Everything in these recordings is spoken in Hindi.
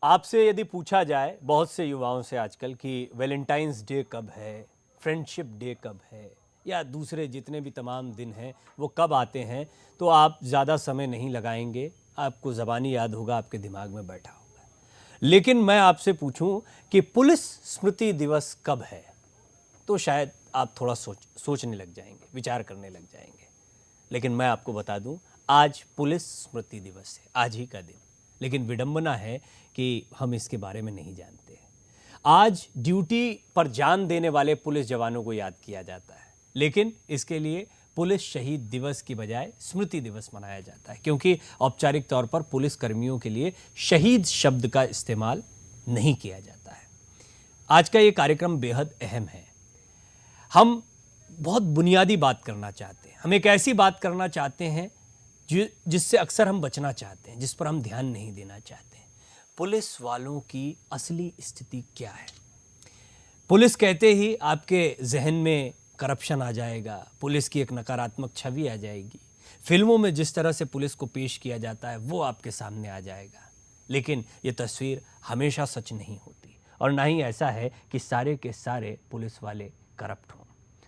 आपसे यदि पूछा जाए बहुत से युवाओं से आजकल कि वैलेंटाइंस डे कब है, फ्रेंडशिप डे कब है या दूसरे जितने भी तमाम दिन हैं वो कब आते हैं, तो आप ज़्यादा समय नहीं लगाएंगे, आपको ज़बानी याद होगा, आपके दिमाग में बैठा होगा। लेकिन मैं आपसे पूछूं कि पुलिस स्मृति दिवस कब है, तो शायद आप थोड़ा सोचने लग जाएंगे, विचार करने लग जाएंगे। लेकिन मैं आपको बता दूं, आज पुलिस स्मृति दिवस है, आज ही का दिन। लेकिन विडंबना है कि हम इसके बारे में नहीं जानते। आज ड्यूटी पर जान देने वाले पुलिस जवानों को याद किया जाता है, लेकिन इसके लिए पुलिस शहीद दिवस की बजाय स्मृति दिवस मनाया जाता है, क्योंकि औपचारिक तौर पर पुलिस कर्मियों के लिए शहीद शब्द का इस्तेमाल नहीं किया जाता है। आज का ये कार्यक्रम बेहद अहम है। हम बहुत बुनियादी बात करना चाहते हैं, हम एक ऐसी बात करना चाहते हैं जिससे अक्सर हम बचना चाहते हैं, जिस पर हम ध्यान नहीं देना चाहते हैं। पुलिस वालों की असली स्थिति क्या है? पुलिस कहते ही आपके जहन में करप्शन आ जाएगा, पुलिस की एक नकारात्मक छवि आ जाएगी, फिल्मों में जिस तरह से पुलिस को पेश किया जाता है वो आपके सामने आ जाएगा। लेकिन ये तस्वीर हमेशा सच नहीं होती, और ना ही ऐसा है कि सारे के सारे पुलिस वाले करप्ट हों।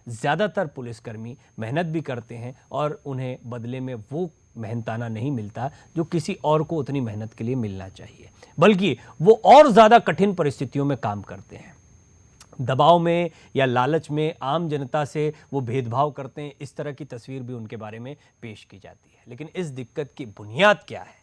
ज़्यादातर पुलिसकर्मी मेहनत भी करते हैं और उन्हें बदले में वो मेहनताना नहीं मिलता जो किसी और को उतनी मेहनत के लिए मिलना चाहिए, बल्कि वो और ज़्यादा कठिन परिस्थितियों में काम करते हैं। दबाव में या लालच में आम जनता से वो भेदभाव करते हैं, इस तरह की तस्वीर भी उनके बारे में पेश की जाती है। लेकिन इस दिक्कत की बुनियाद क्या है?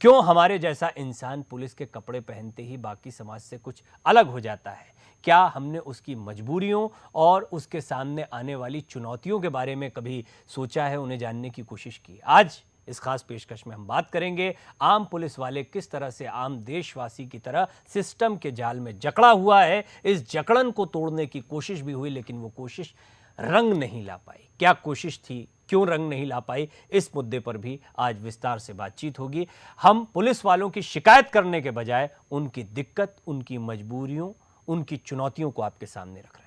क्यों हमारे जैसा इंसान पुलिस के कपड़े पहनते ही बाकी समाज से कुछ अलग हो जाता है? क्या हमने उसकी मजबूरियों और उसके सामने आने वाली चुनौतियों के बारे में कभी सोचा है, उन्हें जानने की कोशिश की? आज इस खास पेशकश में हम बात करेंगे आम पुलिस वाले किस तरह से आम देशवासी की तरह सिस्टम के जाल में जकड़ा हुआ है। इस जकड़न को तोड़ने की कोशिश भी हुई, लेकिन वो कोशिश रंग नहीं ला पाई। क्या कोशिश थी, क्यों रंग नहीं ला पाई, इस मुद्दे पर भी आज विस्तार से बातचीत होगी। हम पुलिस वालों की शिकायत करने के बजाय उनकी दिक्कत, उनकी मजबूरियों, उनकी चुनौतियों को आपके सामने रख रहे हैं।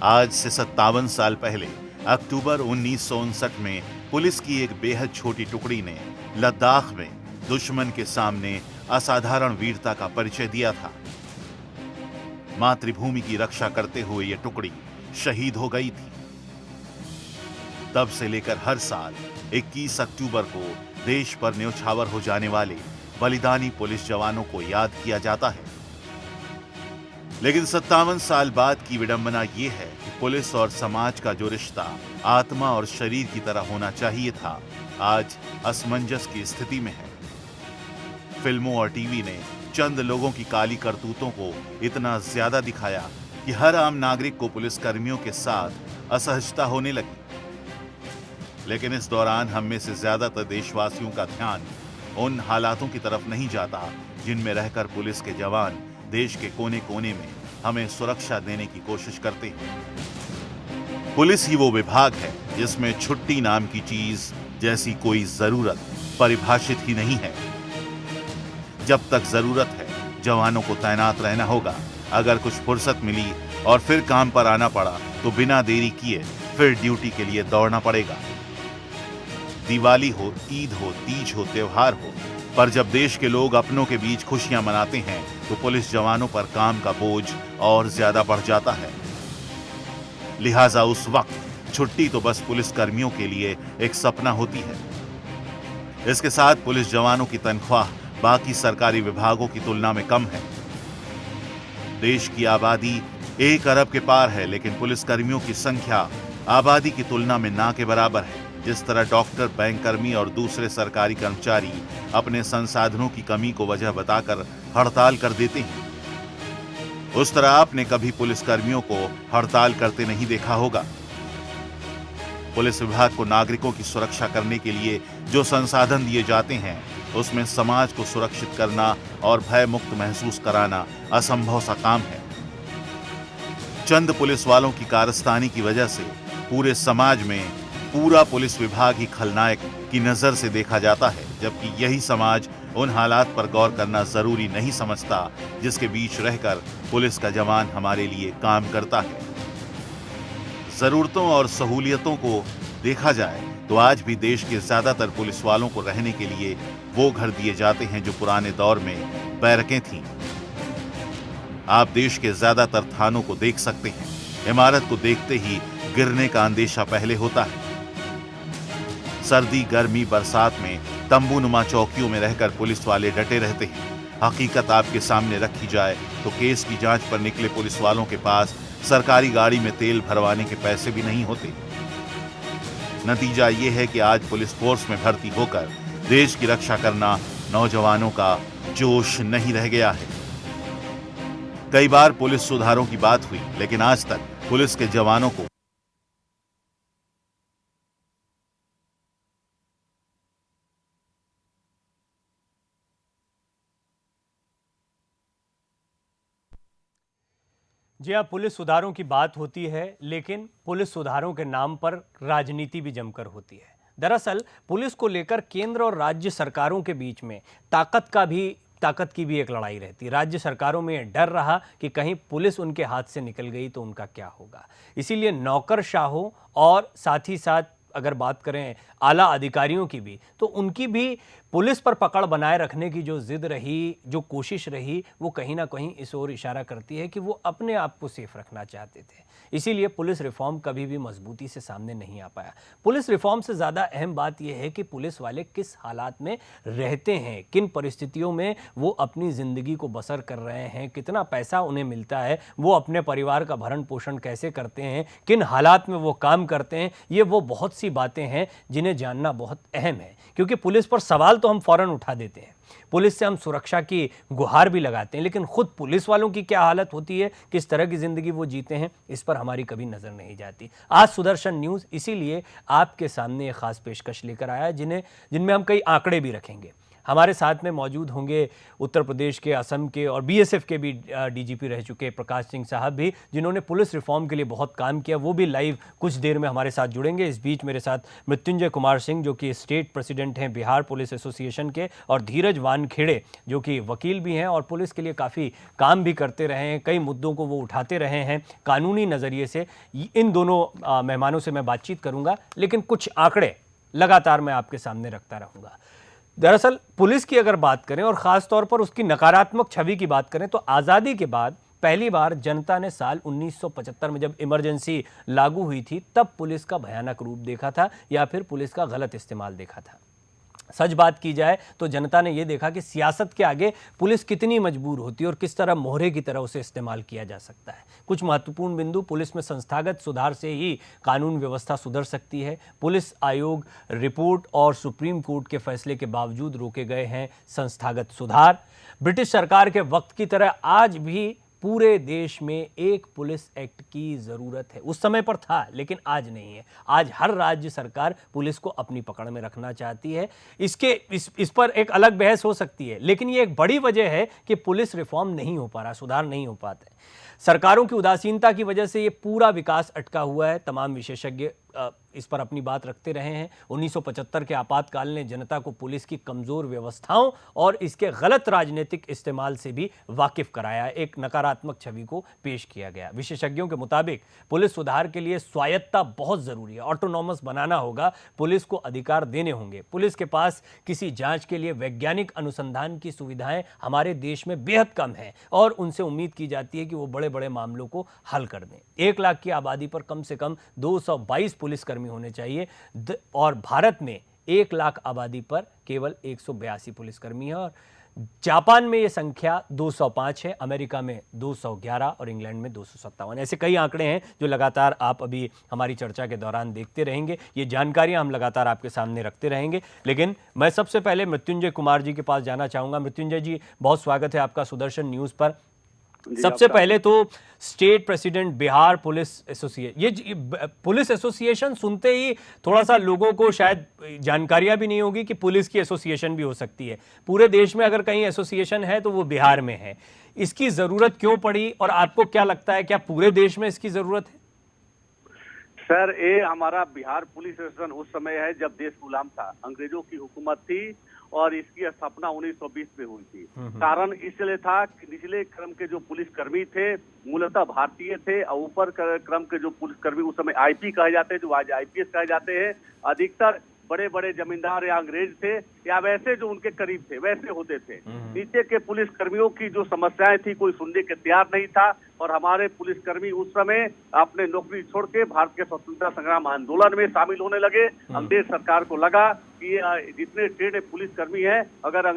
आज से 57 साल पहले अक्टूबर 1959 में पुलिस की एक बेहद छोटी टुकड़ी ने लद्दाख में दुश्मन के सामने असाधारण वीरता का परिचय दिया था। मातृभूमि की रक्षा करते हुए यह टुकड़ी शहीद हो गई थी। तब से लेकर हर साल 21 अक्टूबर को देश पर न्योछावर हो जाने वाले बलिदानी पुलिस जवानों को याद किया जाता है। लेकिन 57 साल बाद की विडंबना यह है कि पुलिस और समाज का जो रिश्ता आत्मा और शरीर की तरह होना चाहिए था, आज असमंजस की स्थिति में है। फिल्मों और टीवी ने चंद लोगों की काली करतूतों को इतना ज्यादा दिखाया कि हर आम नागरिक को पुलिसकर्मियों के साथ असहजता होने लगी। लेकिन इस दौरान हम में से ज्यादातर देशवासियों का ध्यान उन हालातों की तरफ नहीं जाता जिनमें रहकर पुलिस के जवान देश के कोने कोने में हमें सुरक्षा देने की कोशिश करते हैं। पुलिस ही वो विभाग है जिसमें छुट्टी नाम की चीज जैसी कोई जरूरत परिभाषित ही नहीं है। जब तक जरूरत है जवानों को तैनात रहना होगा। अगर कुछ फुर्सत मिली और फिर काम पर आना पड़ा तो बिना देरी किए फिर ड्यूटी के लिए दौड़ना पड़ेगा। दिवाली हो, ईद हो, तीज हो, त्योहार हो, पर जब देश के लोग अपनों के बीच खुशियां मनाते हैं तो पुलिस जवानों पर काम का बोझ और ज्यादा बढ़ जाता है। लिहाजा उस वक्त छुट्टी तो बस पुलिस कर्मियों के लिए एक सपना होती है। इसके साथ पुलिस जवानों की तनख्वाह बाकी सरकारी विभागों की तुलना में कम है। देश की आबादी 1 अरब के पार है, लेकिन पुलिस कर्मियों की संख्या आबादी की तुलना में ना के बराबर है। जिस तरह डॉक्टर, बैंककर्मी और दूसरे सरकारी कर्मचारी अपने संसाधनों की कमी को वजह बताकर हड़ताल कर देते हैं, उस तरह आपने कभी पुलिस कर्मियों को हड़ताल करते नहीं देखा होगा। पुलिस विभाग को नागरिकों की सुरक्षा करने के लिए जो संसाधन दिए जाते हैं, उसमें समाज को सुरक्षित करना और भय मुक्त महसूस कराना असंभव सा काम है। चंद पुलिस वालों की कारस्तानी की वजह से पूरे समाज में पूरा पुलिस विभाग ही खलनायक की नजर से देखा जाता है, जबकि यही समाज उन हालात पर गौर करना जरूरी नहीं समझता जिसके बीच रहकर पुलिस का जवान हमारे लिए काम करता है। जरूरतों और सहूलियतों को देखा जाए तो आज भी देश के ज्यादातर पुलिस वालों को रहने के लिए वो घर दिए जाते हैं जो पुराने दौर में बैरकें थीं। आप देश के ज्यादातर थानों को देख सकते हैं। इमारत को देखते ही गिरने का अंदेशा पहले होता है। सर्दी, गर्मी, बरसात में तंबूनुमा चौकियों में रहकर पुलिस वाले डटे रहते हैं। हकीकत आपके सामने रखी जाए तो केस की जांच पर निकले पुलिस वालों के पास सरकारी गाड़ी में तेल भरवाने के पैसे भी नहीं होते। नतीजा ये है कि आज पुलिस फोर्स में भर्ती होकर देश की रक्षा करना नौजवानों का जोश नहीं रह गया है। कई बार पुलिस सुधारों की बात हुई, लेकिन आज तक पुलिस के जवानों को जी हाँ, पुलिस सुधारों की बात होती है, लेकिन पुलिस सुधारों के नाम पर राजनीति भी जमकर होती है। दरअसल पुलिस को लेकर केंद्र और राज्य सरकारों के बीच में ताकत की भी एक लड़ाई रहती है। राज्य सरकारों में डर रहा कि कहीं पुलिस उनके हाथ से निकल गई तो उनका क्या होगा। इसीलिए नौकरशाहों और साथ ही साथ अगर बात करें आला अधिकारियों की भी, तो उनकी भी पुलिस पर पकड़ बनाए रखने की जो जिद रही, जो कोशिश रही, वो कहीं ना कहीं इस ओर इशारा करती है कि वो अपने आप को सेफ रखना चाहते थे। इसीलिए पुलिस रिफॉर्म कभी भी मजबूती से सामने नहीं आ पाया। पुलिस रिफॉर्म से ज़्यादा अहम बात यह है कि पुलिस वाले किस हालात में रहते हैं, किन परिस्थितियों में वो अपनी ज़िंदगी को बसर कर रहे हैं, कितना पैसा उन्हें मिलता है, वो अपने परिवार का भरण पोषण कैसे करते हैं, किन हालात में वो काम करते हैं। ये वो बहुत सी बातें हैं जिन्हें जानना बहुत अहम है, क्योंकि पुलिस पर सवाल तो हम फौरन उठा देते हैं, पुलिस से हम सुरक्षा की गुहार भी लगाते हैं, लेकिन खुद पुलिस वालों की क्या हालत होती है, किस तरह की जिंदगी वो जीते हैं, इस पर हमारी कभी नजर नहीं जाती। आज सुदर्शन न्यूज़ इसीलिए आपके सामने एक खास पेशकश लेकर आया है, जिनमें हम कई आंकड़े भी रखेंगे। हमारे साथ में मौजूद होंगे उत्तर प्रदेश के, असम के और बीएसएफ के भी डीजीपी रह चुके प्रकाश सिंह साहब भी, जिन्होंने पुलिस रिफॉर्म के लिए बहुत काम किया। वो भी लाइव कुछ देर में हमारे साथ जुड़ेंगे। इस बीच मेरे साथ मृत्युंजय कुमार सिंह, जो कि स्टेट प्रेसिडेंट हैं बिहार पुलिस एसोसिएशन के, और धीरज वानखेड़े, जो कि वकील भी हैं और पुलिस के लिए काफ़ी काम भी करते रहे हैं, कई मुद्दों को वो उठाते रहे हैं कानूनी नज़रिए से। इन दोनों मेहमानों से मैं बातचीत करूँगा, लेकिन कुछ आंकड़े लगातार मैं आपके सामने रखता रहूँगा। दरअसल पुलिस की अगर बात करें और ख़ास तौर पर उसकी नकारात्मक छवि की बात करें, तो आज़ादी के बाद पहली बार जनता ने साल 1975 में जब इमरजेंसी लागू हुई थी, तब पुलिस का भयानक रूप देखा था, या फिर पुलिस का गलत इस्तेमाल देखा था। सच बात की जाए तो जनता ने यह देखा कि सियासत के आगे पुलिस कितनी मजबूर होती है और किस तरह मोहरे की तरह उसे इस्तेमाल किया जा सकता है। कुछ महत्वपूर्ण बिंदु पुलिस में संस्थागत सुधार से ही कानून व्यवस्था सुधर सकती है। पुलिस आयोग रिपोर्ट और सुप्रीम कोर्ट के फैसले के बावजूद रोके गए हैं संस्थागत सुधार। ब्रिटिश सरकार के वक्त की तरह आज भी पूरे देश में एक पुलिस एक्ट की ज़रूरत है। उस समय पर था, लेकिन आज नहीं है। आज हर राज्य सरकार पुलिस को अपनी पकड़ में रखना चाहती है। इस पर एक अलग बहस हो सकती है, लेकिन ये एक बड़ी वजह है कि पुलिस रिफॉर्म नहीं हो पा रहा, सुधार नहीं हो पाते। सरकारों की उदासीनता की वजह से ये पूरा विकास अटका हुआ है। तमाम विशेषज्ञ इस पर अपनी बात रखते रहे हैं। 1975 के आपातकाल ने जनता को पुलिस की कमज़ोर व्यवस्थाओं और इसके गलत राजनीतिक इस्तेमाल से भी वाकिफ कराया। एक नकारात्मक छवि को पेश किया गया। विशेषज्ञों के मुताबिक पुलिस सुधार के लिए स्वायत्तता बहुत ज़रूरी है। ऑटोनॉमस बनाना होगा, पुलिस को अधिकार देने होंगे। पुलिस के पास किसी जांच के लिए वैज्ञानिक अनुसंधान की सुविधाएं हमारे देश में बेहद कम है और उनसे उम्मीद की जाती है कि वो बड़े बड़े मामलों को हल कर दें। 1 लाख की आबादी पर कम से कम 222 पुलिसकर्मी होने चाहिए, और भारत में 1 लाख आबादी पर केवल 182 पुलिसकर्मी है। और जापान में यह संख्या 205 है, अमेरिका में 211 और इंग्लैंड में 257। ऐसे कई आंकड़े हैं जो लगातार आप अभी हमारी चर्चा के दौरान देखते रहेंगे। ये जानकारियां हम लगातार आपके सामने रखते रहेंगे। लेकिन मैं सबसे पहले मृत्युंजय कुमार जी के पास जाना चाहूँगा। मृत्युंजय जी, बहुत स्वागत है आपका सुदर्शन न्यूज़ पर। सबसे पहले तो state president Bihar police association, ये पुलिस एसोसिएशन सुनते ही थोड़ा सा लोगों को शायद जानकारियां भी नहीं होगी कि पुलिस की एसोसिएशन भी हो सकती है। पूरे देश में अगर कहीं एसोसिएशन है तो वो बिहार में है। इसकी जरूरत क्यों पड़ी और आपको क्या लगता है, क्या पूरे देश में इसकी जरूरत है? सर, ये हमारा बिहार पुलिस एसोसिएशन उस समय है जब देश गुलाम था, अंग्रेजों की हुकूमत थी और इसकी स्थापना 1920 में हुई थी। कारण इसलिए था कि निचले क्रम के जो पुलिसकर्मी थे मूलतः भारतीय थे और ऊपर क्रम के जो पुलिसकर्मी उस समय आईपी कहे जाते हैं, जो आज आईपीएस कहे जाते हैं, अधिकतर बड़े बड़े जमींदार या अंग्रेज थे या वैसे जो उनके करीब थे वैसे होते थे। नीचे के पुलिस कर्मियों की जो समस्याएं थी कोई सुनने के तैयार नहीं था और हमारे पुलिसकर्मी उस समय अपने नौकरी छोड़ के भारत के स्वतंत्रता संग्राम आंदोलन में शामिल होने लगे। अंग्रेज सरकार को लगा कि जितने ट्रेड पुलिसकर्मी हैं अगर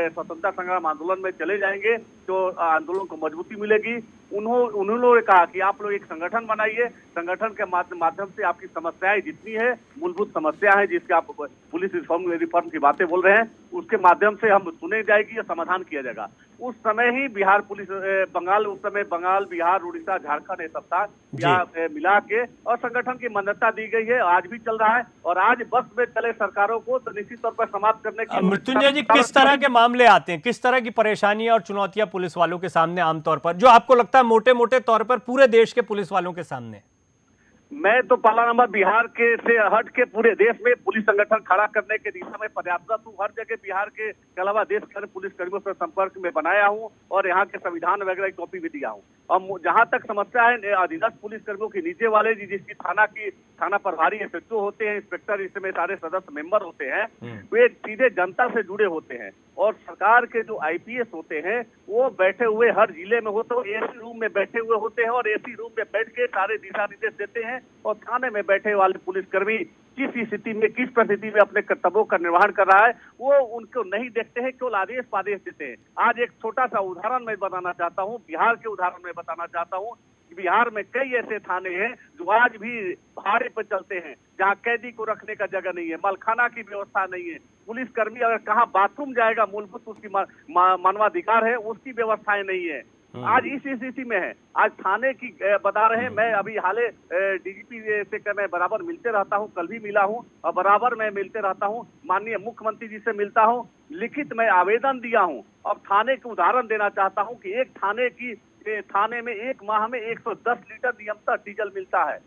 स्वतंत्रता संग्राम आंदोलन में चले जाएंगे तो आंदोलन को मजबूती मिलेगी। उन्होंने कहा कि आप लोग एक संगठन बनाइए, संगठन के माध्यम से आपकी समस्याएं जितनी है मूलभूत समस्या है जिसके आप पुलिस रिफॉर्म की बातें बोल रहे हैं उसके माध्यम से हम सुने जाएगी या समाधान किया जाएगा। उस समय ही बिहार पुलिस बंगाल, उस समय बंगाल, बिहार, उड़ीसा, झारखंड ये सब था मिला के और संगठन की मान्यता दी गई है। आज भी चल रहा है और आज बस में चले सरकारों को तो निश्चित तौर पर समाप्त करने की। मृत्युंजय जी, किस तरह के मामले आते हैं, किस तरह की परेशानियां और चुनौतियां पुलिस वालों के सामने आमतौर पर, जो आपको लगता है मोटे मोटे तौर पर पूरे देश के पुलिस वालों के सामने? मैं तो पहला नंबर बिहार के से हट के पूरे देश में पुलिस संगठन खड़ा करने के दिशा में प्रयासरत हूँ। हर जगह बिहार के अलावा देश के अन्य पुलिस कर्मियों से संपर्क में बनाया हूँ और यहाँ के संविधान वगैरह की कॉपी भी दिया हूँ। और जहाँ तक समस्या है अधीनस्थ पुलिस कर्मियों की नीचे वाले जिसकी थाना प्रभारी एसएचओ होते हैं, इंस्पेक्टर, इसमें सारे सदस्य मेंबर होते हैं, वे सीधे जनता से जुड़े होते हैं और सरकार के जो आईपीएस होते हैं वो बैठे हुए हर जिले में होते हैं, एसी रूम में बैठे हुए होते हैं और एसी रूम में बैठ के सारे दिशा निर्देश देते हैं और थाने में बैठे वाले पुलिसकर्मी किस स्थिति में किस परिस्थिति में अपने कर्तव्यों का निर्वहन कर रहा है वो उनको नहीं देखते हैं, केवल आदेश पादेश देते हैं। आज एक छोटा सा उदाहरण मैं बताना चाहता हूँ, बिहार के उदाहरण में बताना चाहता हूँ। बिहार में कई ऐसे थाने हैं जो आज भी भाड़े पर चलते हैं, जहाँ कैदी को रखने का जगह नहीं है, मलखाना की व्यवस्था नहीं है, पुलिसकर्मी अगर कहाँ बाथरूम जाएगा मूलभूत उसकी मानवाधिकार है, उसकी व्यवस्थाएं नहीं है। आज इस स्थिति में है। आज थाने की बता रहे हैं, मैं अभी हाले डीजीपी से मैं बराबर मिलते रहता हूं, कल भी मिला हूं और बराबर मैं मिलते रहता हूं, माननीय मुख्यमंत्री जी से मिलता हूं, लिखित में आवेदन दिया हूं। अब थाने के उदाहरण देना चाहता हूं कि एक थाने में एक माह में 110 लीटर नियमतः डीजल मिलता है।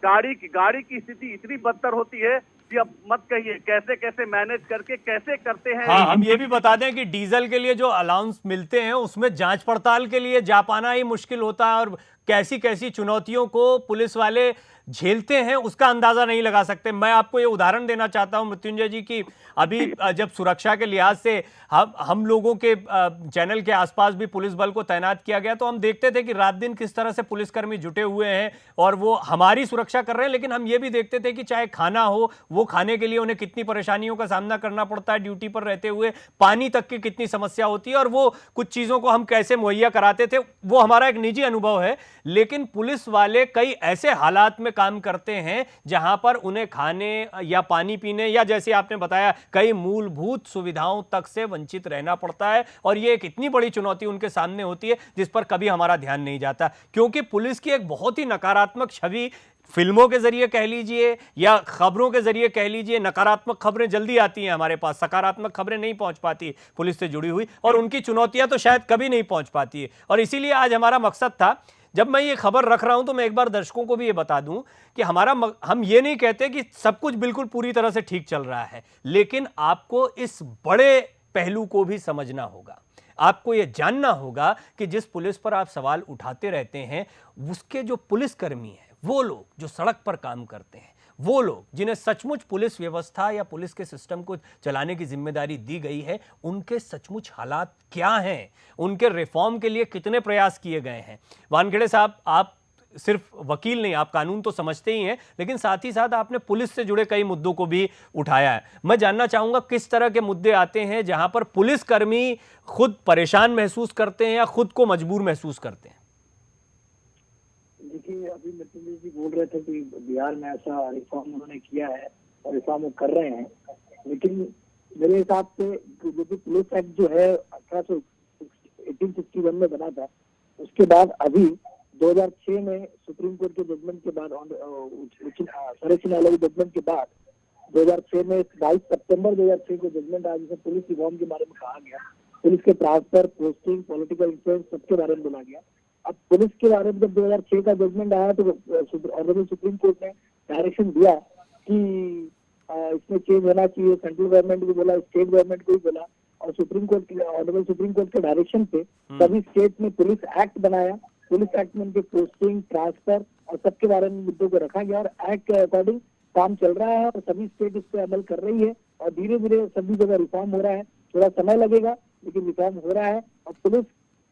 गाड़ी की स्थिति इतनी बदतर होती है कि अब मत कहिए कैसे कैसे मैनेज करके कैसे करते हैं। हाँ, हम ये भी बता दें कि डीजल के लिए जो अलाउंस मिलते हैं उसमें जांच पड़ताल के लिए जा पाना ही मुश्किल होता है और कैसी कैसी चुनौतियों को पुलिस वाले झेलते हैं उसका अंदाजा नहीं लगा सकते। मैं आपको ये उदाहरण देना चाहता हूं मृत्युंजय जी की अभी जब सुरक्षा के लिहाज से हम लोगों के चैनल के आसपास भी पुलिस बल को तैनात किया गया तो हम देखते थे कि रात दिन किस तरह से पुलिसकर्मी जुटे हुए हैं और वो हमारी सुरक्षा कर रहे हैं, लेकिन हम ये भी देखते थे कि चाहे खाना हो वो खाने के लिए उन्हें कितनी परेशानियों का सामना करना पड़ता है ड्यूटी पर रहते हुए, पानी तक की कितनी समस्या होती है और वो कुछ चीज़ों को हम कैसे मुहैया कराते थे वो हमारा एक निजी अनुभव है। लेकिन पुलिस वाले कई ऐसे हालात में काम करते हैं जहां पर उन्हें खाने या पानी पीने या जैसे आपने बताया कई मूलभूत सुविधाओं तक से वंचित रहना पड़ता है और यह एक इतनी बड़ी चुनौती उनके सामने होती है जिस पर कभी हमारा ध्यान नहीं जाता, क्योंकि पुलिस की एक बहुत ही नकारात्मक छवि फिल्मों के जरिए कह लीजिए या खबरों के जरिए कह लीजिए, नकारात्मक खबरें जल्दी आती हैं हमारे पास, सकारात्मक खबरें नहीं पहुंच पाती पुलिस से जुड़ी हुई और उनकी चुनौतियां तो शायद कभी नहीं पहुंच पाती है। और इसीलिए आज हमारा मकसद था, जब मैं ये खबर रख रहा हूं तो मैं एक बार दर्शकों को भी ये बता दूं कि हम ये नहीं कहते कि सब कुछ बिल्कुल पूरी तरह से ठीक चल रहा है, लेकिन आपको इस बड़े पहलू को भी समझना होगा। आपको यह जानना होगा कि जिस पुलिस पर आप सवाल उठाते रहते हैं उसके जो पुलिसकर्मी हैं, वो लोग जो सड़क पर काम करते हैं, वो लोग जिन्हें सचमुच पुलिस व्यवस्था या पुलिस के सिस्टम को चलाने की जिम्मेदारी दी गई है, उनके सचमुच हालात क्या हैं, उनके रिफॉर्म के लिए कितने प्रयास किए गए हैं। वानखेड़े साहब, आप सिर्फ वकील नहीं, आप कानून तो समझते ही हैं, लेकिन साथ ही साथ आपने पुलिस से जुड़े कई मुद्दों को भी उठाया है। मैं जानना चाहूंगा किस तरह के मुद्दे आते हैं जहां पर पुलिसकर्मी खुद परेशान महसूस करते हैं या खुद को मजबूर महसूस करते हैं। देखिए, अभी मृत्युंजय जी बोल रहे थे कि बिहार में ऐसा रिफॉर्म उन्होंने किया है और रिफॉर्म वो कर रहे हैं, लेकिन मेरे हिसाब से जो पुलिस एक्ट जो है 1861 में बना था, उसके बाद अभी 2006 में सुप्रीम कोर्ट के जजमेंट के बाद सर्वोच्च न्यायालय के जजमेंट के बाद 2006 में 22 सितंबर 2006 को जजमेंट आया जिसमें पुलिस रिफॉर्म के बारे में कहा गया, पुलिस के ट्रांसफर, पोस्टिंग, पॉलिटिकल इन्फ्लुएंस सबके बारे में बोला गया। अब पुलिस के बारे में जब 2006 का जजमेंट आया तो ऑनरेबल सुप्रीम कोर्ट ने डायरेक्शन दिया कि इसमें चेंज होना चाहिए, सेंट्रल गवर्नमेंट भी बोला, स्टेट गवर्नमेंट को भी बोला, और supreme court honourable supreme court के डायरेक्शन पे सभी स्टेट में पुलिस एक्ट बनाया। पुलिस एक्ट में उनके पोस्टिंग, ट्रांसफर और सबके बारे में मुद्दों को रखा गया और एक्ट के अकॉर्डिंग काम चल रहा है और सभी स्टेट इस पे अमल कर रही है और धीरे धीरे सभी जगह रिफॉर्म हो रहा है। थोड़ा समय लगेगा लेकिन रिफॉर्म हो रहा है और पुलिस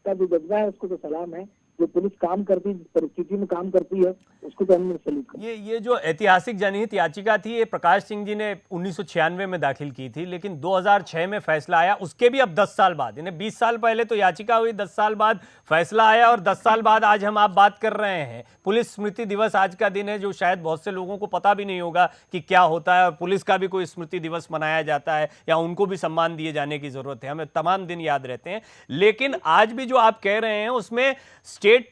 का जो जज्बा है उसको तो सलाम है। जो पुलिस काम करती है, जिस परिस्थिति में काम करती है, उसको तो हमने सैल्यूट किया। ये जो ऐतिहासिक जनहित याचिका थी, ये प्रकाश सिंह जी ने 1996 में दाखिल की थी, लेकिन 2006 में फैसला आया, उसके भी अब 10 साल बाद, यानी 20 साल पहले तो याचिका हुई, 10 साल बाद फैसला आया और 10 साल बाद आज हम आप बात कर रहे हैं। पुलिस स्मृति दिवस आज का दिन है, जो शायद बहुत से लोगों को पता भी नहीं होगा कि क्या होता है, और पुलिस का भी कोई स्मृति दिवस मनाया जाता है या उनको भी सम्मान दिए जाने की जरूरत है। हमें तमाम दिन याद रहते हैं, लेकिन आज भी जो आप कह रहे हैं उसमें स्टेट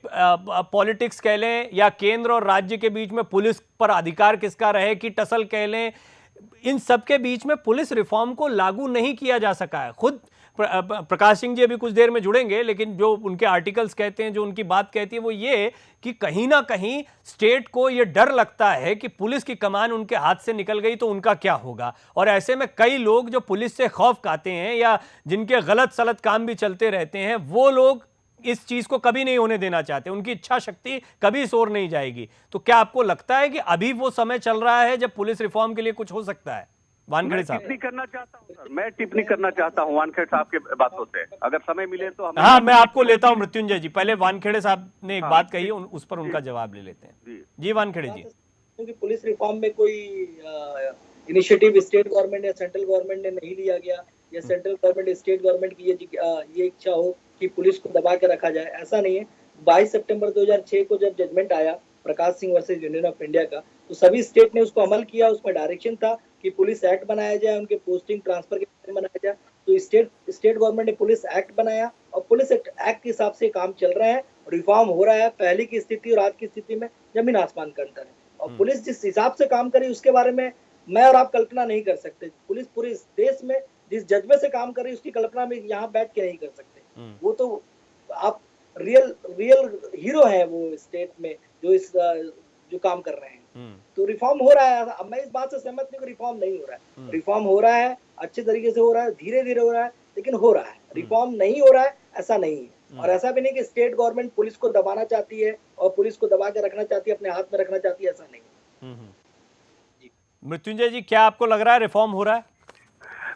पॉलिटिक्स कह लें या केंद्र और राज्य के बीच में पुलिस पर अधिकार किसका रहे कि टसल कह लें, इन सब के बीच में पुलिस रिफॉर्म को लागू नहीं किया जा सका है। खुद प्रकाश सिंह जी अभी कुछ देर में जुड़ेंगे, लेकिन जो उनके आर्टिकल्स कहते हैं, जो उनकी बात कहती है, वो ये कि कहीं ना कहीं स्टेट को ये डर लगता है कि पुलिस की कमान उनके हाथ से निकल गई तो उनका क्या होगा। और ऐसे में कई लोग जो पुलिस से खौफ खाते हैं या जिनके गलत सलत काम भी चलते रहते हैं, वो लोग इस चीज को कभी नहीं होने देना चाहते, उनकी इच्छा शक्ति कभी शोर नहीं जाएगी। तो क्या आपको लगता है कि अभी वो समय चल रहा है जब पुलिस रिफॉर्म के लिए कुछ हो सकता है? वानखेड़े साहब। टिप्पणी करना चाहता हूं सर, मैं टिप्पणी करना चाहता हूं वानखेड़े साहब के बातों से, अगर समय मिले तो हम। हाँ, मैं आपको लेता हूं मृत्युंजय जी, पहले वानखेड़े साहब ने एक बात कही है, उस पर उनका जवाब ले लेते हैं। जी वानखेड़े जी। क्योंकि पुलिस रिफॉर्म में कोई इनिशिएटिव स्टेट गवर्नमेंट या सेंट्रल गवर्नमेंट ने नहीं लिया गया, या सेंट्रल गवर्नमेंट स्टेट गवर्नमेंट की ये इच्छा हो कि पुलिस को दबा के रखा जाए, ऐसा नहीं है। 22 सितंबर 2006 को जब जजमेंट आया Prakash Singh versus Union of India का, तो सभी स्टेट ने उसको अमल किया। उसमें डायरेक्शन था कि पुलिस एक्ट बनाया जाए, उनके पोस्टिंग ट्रांसफर के बारे में बनाया जाए। तो स्टेट गवर्नमेंट ने पुलिस एक्ट बनाया और पुलिस एक्ट के हिसाब से काम चल रहा है, रिफॉर्म हो रहा है। पहले की स्थिति और आज की स्थिति में जमीन आसमान का अंतर है। और पुलिस जिस हिसाब से काम करी उसके बारे में मैं और आप कल्पना नहीं कर सकते। पुलिस पूरे देश में जिस जज्बे से काम कर रही है उसकी कल्पना में यहाँ बैठ के नहीं कर सकते। वो तो आप रियल हीरो हैं वो स्टेट में जो काम कर रहे हैं। तो रिफॉर्म हो रहा है। अब मैं इस बात से सहमत नहीं कि रिफॉर्म नहीं हो रहा है। रिफॉर्म हो रहा है, अच्छे तरीके से हो रहा है, धीरे धीरे हो रहा है, लेकिन हो रहा है। रिफॉर्म नहीं हो रहा है ऐसा नहीं है। और ऐसा भी नहीं कि स्टेट गवर्नमेंट पुलिस को दबाना चाहती है और पुलिस को दबा के रखना चाहती है, अपने हाथ में रखना चाहती है, ऐसा नहीं है। मृत्युंजय जी, क्या आपको लग रहा है रिफॉर्म हो रहा है?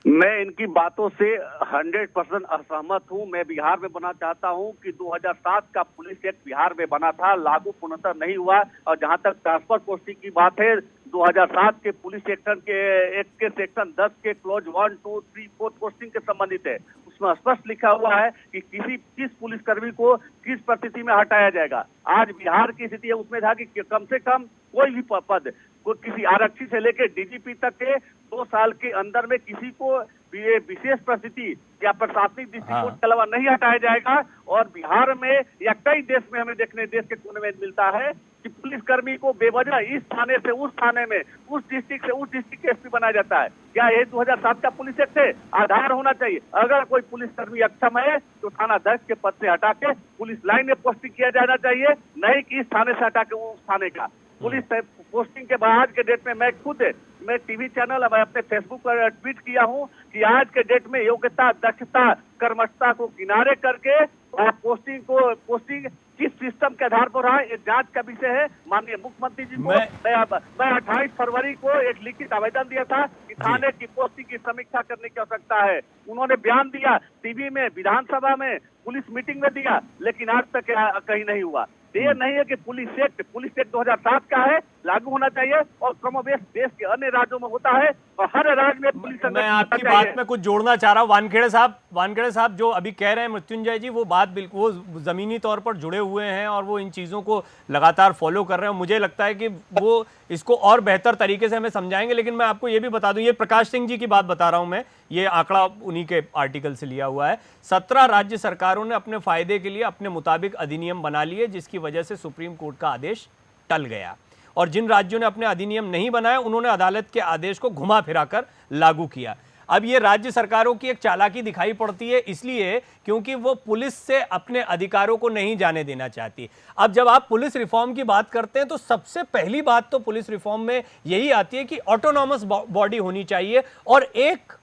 मैं इनकी बातों से 100% असहमत हूं। मैं बिहार में बना चाहता हूं कि 2007 का पुलिस एक्ट बिहार में बना था, लागू पूर्णतः नहीं हुआ। और जहां तक ट्रांसफर पोस्टिंग की बात है, 2007 के पुलिस एक्ट के सेक्शन 10 के क्लॉज 1, 2, 3, 4 पोस्टिंग के संबंधित है। उसमें स्पष्ट लिखा हुआ है कि किस पुलिसकर्मी को किस परिस्थिति में हटाया जाएगा। आज बिहार की स्थिति है उसमें था कि कम से कम कोई भी पद, किसी आरक्षी से लेकर डीजीपी तक के 2 साल के अंदर में किसी को विशेष परिस्थिति या प्रशासनिक दृष्टिकोण के अलावा नहीं हटाया जाएगा। और बिहार में या कई देश में हमें देश के कोने में मिलता है कि पुलिसकर्मी को बेवजह इस थाने से उस थाने में, उस डिस्ट्रिक्ट से उस डिस्ट्रिक्ट के एसपी बनाया जाता है। क्या ये 2007 का पुलिस एक्ट है? आधार होना चाहिए। अगर कोई पुलिसकर्मी अक्षम है तो थानाध्यक्ष के पद से हटा के पुलिस लाइन में पोस्टिंग किया जाना चाहिए, नहीं कि इस थाने से हटा के उस थाने का। पुलिस पोस्टिंग के बाद के डेट में मैं टीवी चैनल, मैं अपने फेसबुक पर ट्वीट किया हूं कि आज के डेट में योग्यता, दक्षता, कर्मठता को किनारे करके पोस्टिंग किस सिस्टम के आधार पर रहा, ये जांच का विषय है। माननीय मुख्यमंत्री जी को मैं 28 फरवरी को एक लिखित आवेदन दिया था कि थाने की पोस्टिंग की समीक्षा करने की आवश्यकता है। उन्होंने बयान दिया, टीवी में, विधानसभा में, पुलिस मीटिंग में दिया, लेकिन आज तक कहीं नहीं हुआ। ये नहीं है कि पुलिस एक्ट 2007 का है, लागू होना चाहिए और क्रमोवेश देश के अन्य राज्यों में होता है और हर राज्य में पुलिस संगठन। मैं आपकी बात में कुछ जोड़ना चाह रहा हूँ। वानखेड़े साहब जो अभी कह रहे हैं मृत्युंजय जी, वो बात बिल्कुल वो जमीनी तौर पर जुड़े हुए हैं और वो इन चीज़ों को लगातार फॉलो कर रहे हैं। मुझे लगता है कि वो इसको और बेहतर तरीके से हमें समझाएंगे। लेकिन मैं आपको ये भी बता दूं, ये प्रकाश सिंह जी की बात बता रहा हूं मैं, ये आंकड़ा उन्हीं के आर्टिकल से लिया हुआ है। 17 राज्य सरकारों ने अपने फायदे के लिए अपने मुताबिक अधिनियम बना लिए, जिसकी वजह से सुप्रीम कोर्ट का आदेश टल गया। और जिन राज्यों ने अपने अधिनियम नहीं बनाए, उन्होंने अदालत के आदेश को घुमा फिरा कर लागू किया। अब ये राज्य सरकारों की एक चालाकी दिखाई पड़ती है, इसलिए क्योंकि वो पुलिस से अपने अधिकारों को नहीं जाने देना चाहती। अब जब आप पुलिस रिफॉर्म की बात करते हैं तो सबसे पहली बात तो पुलिस रिफॉर्म में यही आती है कि ऑटोनॉमस बॉडी होनी चाहिए और एक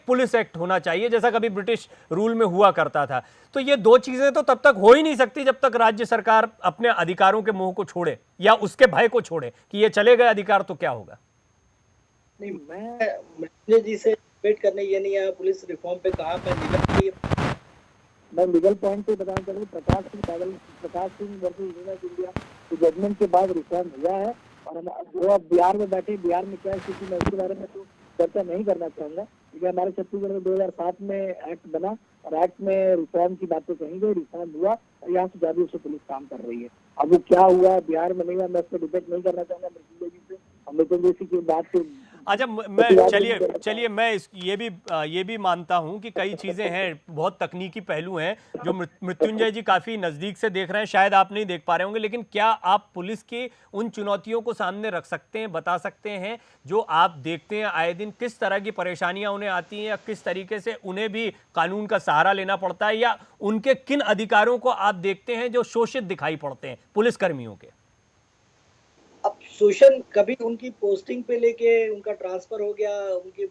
पुलिस एक्ट होना चाहिए, जैसा कभी ब्रिटिश रूल में हुआ करता था। तो ये दो चीजें तो तब तक हो ही नहीं सकती जब तक राज्य सरकार अपने अधिकारों के मोह को छोड़े या उसके भय को छोड़े कि ये चले गए अधिकार तो क्या होगा। नहीं, मैं मृत्युंजय जी से डिबेट करने ये नहीं आया पुलिस रिफॉर्म पे, कहा मैं लीगल पॉइंट पे बताना चाहूँ। Prakash Singh versus Union India judgement के बाद रिफॉर्म हुआ है और हम जो अब बिहार में बैठे, बिहार में क्या स्थिति है उसके बारे में तो चर्चा नहीं करना चाहूंगा, क्योंकि हमारे छत्तीसगढ़ में 2007 में एक्ट बना और एक्ट में रिफॉर्म की बातें कही गई, रिफॉर्म हुआ और यहाँ से जादू से पुलिस काम कर रही है। अब वो क्या हुआ बिहार में नहीं हुआ, मैं इस पर डिबेट नहीं करना चाहूंगा मृत्युंजय जी से। हम मृत्युंजय जी की बात से अच्छा, मैं चलिए मैं ये भी मानता हूं कि कई चीजें हैं, बहुत तकनीकी पहलू हैं जो मृत्युंजय जी काफी नजदीक से देख रहे हैं, शायद आप नहीं देख पा रहे होंगे, लेकिन क्या आप पुलिस की उन चुनौतियों को सामने रख सकते हैं, बता सकते हैं जो आप देखते हैं आए दिन, किस तरह की परेशानियां उन्हें आती हैं या किस तरीके से उन्हें भी कानून का सहारा लेना पड़ता है, या उनके किन अधिकारों को आप देखते हैं जो शोषित दिखाई पड़ते हैं पुलिस कर्मियों के? अब शोषण कभी उनकी पोस्टिंग पे लेके उनका ट्रांसफर हो गया, उनकी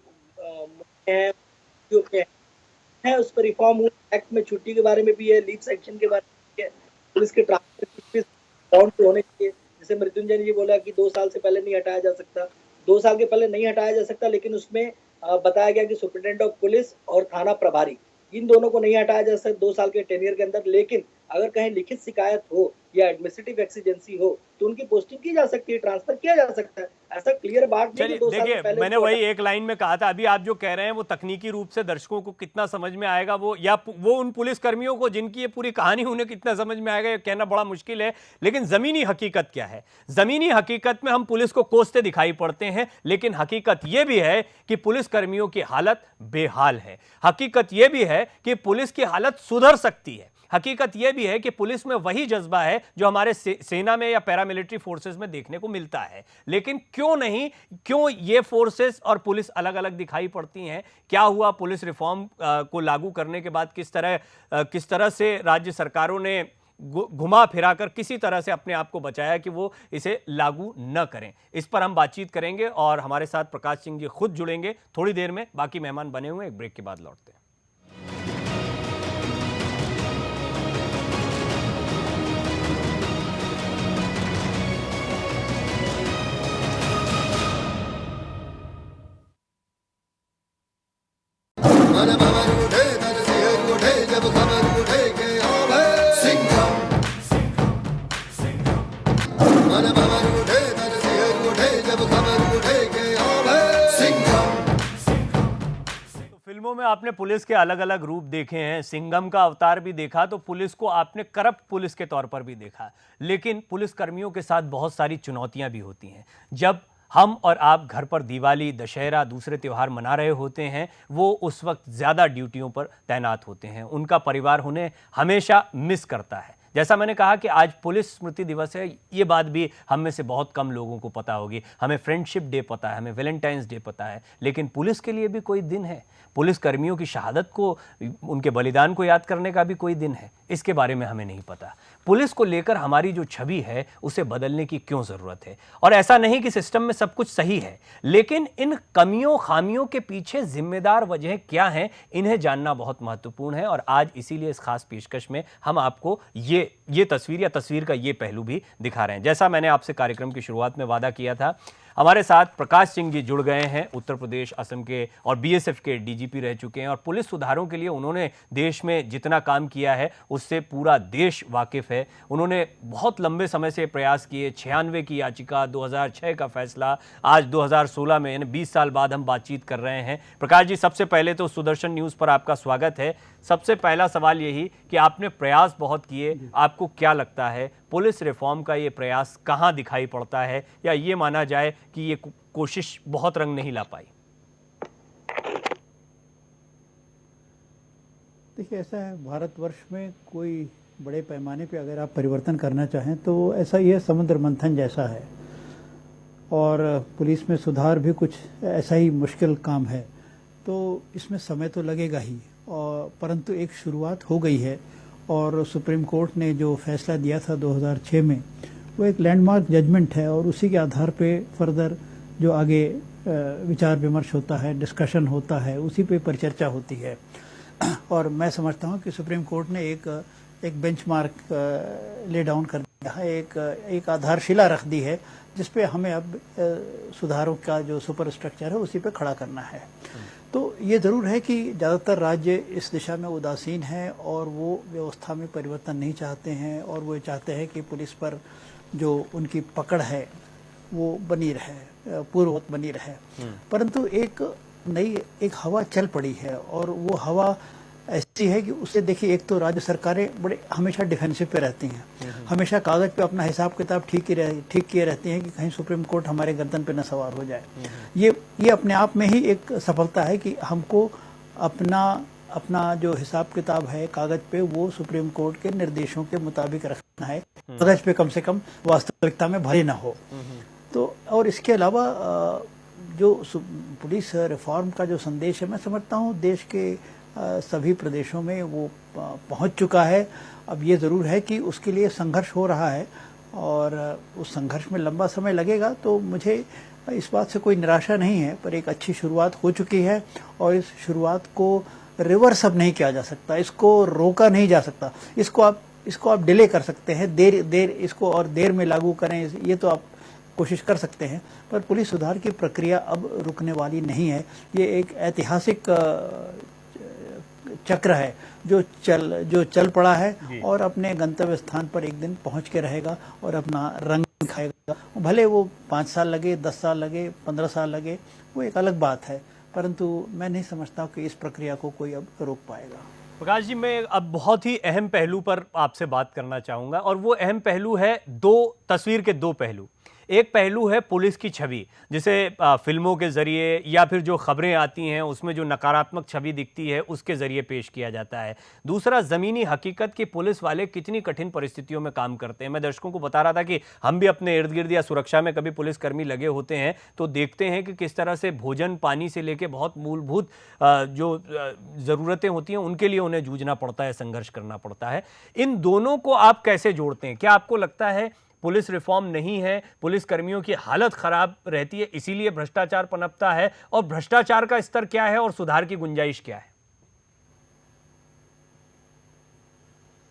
है उस पर रिफॉर्म हुआ, एक्ट में छुट्टी के बारे में भी है, लीव सेक्शन के बारे में है, पुलिस के ट्रांसफर होने चाहिए। जैसे मृत्युंजय जी बोला कि 2 साल से पहले नहीं हटाया जा सकता, 2 साल के पहले नहीं हटाया जा सकता, लेकिन उसमें बताया गया कि सुप्रिटेंडेंट ऑफ पुलिस और थाना प्रभारी इन दोनों को नहीं हटाया जा सकता 2 साल के टेन्योर के अंदर। लेकिन अगर कहीं लिखित शिकायत हो या एडमिनिस्ट्रेटिव एक्सीजेंसी हो तो उनकी पोस्टिंग की जा सकती है, ट्रांसफर किया जा सकता है। ऐसा क्लियर बात नहीं है। देखिए, मैंने वही एक लाइन में कहा था, अभी आप जो कह रहे हैं वो तकनीकी रूप से दर्शकों को कितना समझ में आएगा वो उन पुलिस कर्मियों को जिनकी ये पूरी कहानी उन्हें कितना समझ में आएगा, ये कहना बड़ा मुश्किल है। लेकिन जमीनी हकीकत क्या है? जमीनी हकीकत में हम पुलिस को कोसते दिखाई पड़ते हैं, लेकिन हकीकत यह भी है कि पुलिस कर्मियों की हालत बेहाल है। हकीकत यह भी है कि पुलिस की हालत सुधर सकती है। हकीकत यह भी है कि पुलिस में वही जज्बा है जो हमारे सेना में या पैरामिलिट्री फोर्सेस में देखने को मिलता है। लेकिन क्यों ये फोर्सेस और पुलिस अलग अलग दिखाई पड़ती हैं? क्या हुआ पुलिस रिफॉर्म को लागू करने के बाद? किस तरह से राज्य सरकारों ने घुमा फिराकर किसी तरह से अपने आप को बचाया कि वो इसे लागू न करें? इस पर हम बातचीत करेंगे और हमारे साथ प्रकाश सिंह जी खुद जुड़ेंगे थोड़ी देर में। बाकी मेहमान बने हुए, एक ब्रेक के बाद लौटते हैं। जब खबर उठे के सिंघम मन भवन उठे उठे जब खबर उठे के सिंघम। फिल्मों में आपने पुलिस के अलग अलग रूप देखे हैं, सिंघम का अवतार भी देखा, तो पुलिस को आपने करप्ट पुलिस के तौर पर भी देखा। लेकिन पुलिस कर्मियों के साथ बहुत सारी चुनौतियां भी होती हैं। जब हम और आप घर पर दिवाली, दशहरा, दूसरे त्यौहार मना रहे होते हैं, वो उस वक्त ज़्यादा ड्यूटियों पर तैनात होते हैं, उनका परिवार उन्हें हमेशा मिस करता है। जैसा मैंने कहा कि आज पुलिस स्मृति दिवस है, ये बात भी हम में से बहुत कम लोगों को पता होगी। हमें फ्रेंडशिप डे पता है, हमें वैलेंटाइंस डे पता है, लेकिन पुलिस के लिए भी कोई दिन है? पुलिस कर्मियों की शहादत को, उनके बलिदान को याद करने का भी कोई दिन है? इसके बारे में हमें नहीं पता। पुलिस को लेकर हमारी जो छवि है उसे बदलने की क्यों ज़रूरत है? और ऐसा नहीं कि सिस्टम में सब कुछ सही है, लेकिन इन कमियों खामियों के पीछे जिम्मेदार वजह क्या हैं, इन्हें जानना बहुत महत्वपूर्ण है। और आज इसीलिए इस खास पेशकश में हम आपको ये तस्वीर का ये पहलू भी दिखा रहे हैं। जैसा मैंने आपसे कार्यक्रम की शुरुआत में वादा किया था, हमारे साथ प्रकाश सिंह जी जुड़ गए हैं, उत्तर प्रदेश, असम के और बीएसएफ के डीजीपी रह चुके हैं और पुलिस सुधारों के लिए उन्होंने देश में जितना काम किया है उससे पूरा देश वाकिफ है। उन्होंने बहुत लंबे समय से प्रयास किए, 96 की याचिका, 2006 का फैसला, आज 2016 में, यानी 20 साल बाद हम बातचीत कर रहे हैं। प्रकाश जी, सबसे पहले तो सुदर्शन न्यूज़ पर आपका स्वागत है। सबसे पहला सवाल यही कि आपने प्रयास बहुत किए, आपको क्या लगता है पुलिस रिफॉर्म का ये प्रयास कहाँ दिखाई पड़ता है, या ये माना जाए कि ये कोशिश बहुत रंग नहीं ला पाई? देखिए, ऐसा है, भारतवर्ष में कोई बड़े पैमाने पे अगर आप परिवर्तन करना चाहें तो ऐसा ही है, समुद्र मंथन जैसा है। और पुलिस में सुधार भी कुछ ऐसा ही मुश्किल काम है। तो इसमें समय तो लगेगा ही, और परंतु एक शुरुआत हो गई है। और सुप्रीम कोर्ट ने जो फैसला दिया था 2006 में, वो एक लैंडमार्क जजमेंट है, और उसी के आधार पे फर्दर जो आगे विचार विमर्श होता है, डिस्कशन होता है, उसी पे परिचर्चा होती है। और मैं समझता हूँ कि सुप्रीम कोर्ट ने एक बेंचमार्क ले डाउन कर दिया है, एक आधारशिला रख दी है, जिस पे हमें अब सुधारों का जो सुपर स्ट्रक्चर है उसी पे खड़ा करना है। तो ये ज़रूर है कि ज़्यादातर राज्य इस दिशा में उदासीन हैं और वो व्यवस्था में परिवर्तन नहीं चाहते हैं, और वो चाहते हैं कि पुलिस पर जो उनकी पकड़ है वो बनी रहे, पूर्ववत बनी रहे। परंतु एक हवा चल पड़ी है, और वो हवा ऐसी है कि उसे देखिए, एक तो राज्य सरकारें बड़े हमेशा डिफेंसिव पे रहती हैं, हमेशा कागज पे अपना हिसाब किताब ठीक किए रहती हैं कि कहीं सुप्रीम कोर्ट हमारे गर्दन पे न सवार हो जाए। ये अपने आप में ही एक सफलता है कि हमको अपना जो हिसाब किताब है कागज पे, वो सुप्रीम कोर्ट के निर्देशों के मुताबिक रखना है, कागज पे कम से कम वास्तविकता में भरे ना हो। तो और इसके अलावा जो पुलिस रिफॉर्म का जो संदेश है, मैं समझता हूँ देश के सभी प्रदेशों में वो पहुंच चुका है। अब ये ज़रूर है कि उसके लिए संघर्ष हो रहा है, और उस संघर्ष में लंबा समय लगेगा। तो मुझे इस बात से कोई निराशा नहीं है, पर एक अच्छी शुरुआत हो चुकी है, और इस शुरुआत को रिवर्स अब नहीं किया जा सकता, इसको रोका नहीं जा सकता। इसको आप डिले कर सकते हैं, देर इसको और देर में लागू करें, ये तो आप कोशिश कर सकते हैं, पर पुलिस सुधार की प्रक्रिया अब रुकने वाली नहीं है। ये एक ऐतिहासिक चक्र है जो चल पड़ा है, और अपने गंतव्य स्थान पर एक दिन पहुंच के रहेगा और अपना रंग दिखाएगा। भले वो 5 साल लगे, 10 साल लगे, 15 साल लगे, वो एक अलग बात है, परंतु मैं नहीं समझता कि इस प्रक्रिया को कोई अब रोक पाएगा। प्रकाश जी, मैं अब बहुत ही अहम पहलू पर आपसे बात करना चाहूँगा, और वो अहम पहलू है तस्वीर के दो पहलू। एक पहलू है पुलिस की छवि, जिसे फिल्मों के ज़रिए या फिर जो खबरें आती हैं उसमें जो नकारात्मक छवि दिखती है उसके ज़रिए पेश किया जाता है। दूसरा, ज़मीनी हकीकत कि पुलिस वाले कितनी कठिन परिस्थितियों में काम करते हैं। मैं दर्शकों को बता रहा था कि हम भी अपने इर्द गिर्द या सुरक्षा में कभी पुलिसकर्मी लगे होते हैं तो देखते हैं कि किस तरह से भोजन पानी से लेकर बहुत मूलभूत जो ज़रूरतें होती हैं उनके लिए उन्हें जूझना पड़ता है, संघर्ष करना पड़ता है। इन दोनों को आप कैसे जोड़ते हैं? क्या आपको लगता है पुलिस रिफॉर्म नहीं है, पुलिस कर्मियों की हालत खराब रहती है, इसीलिए भ्रष्टाचार पनपता है, और भ्रष्टाचार का स्तर क्या है और सुधार की गुंजाइश क्या है?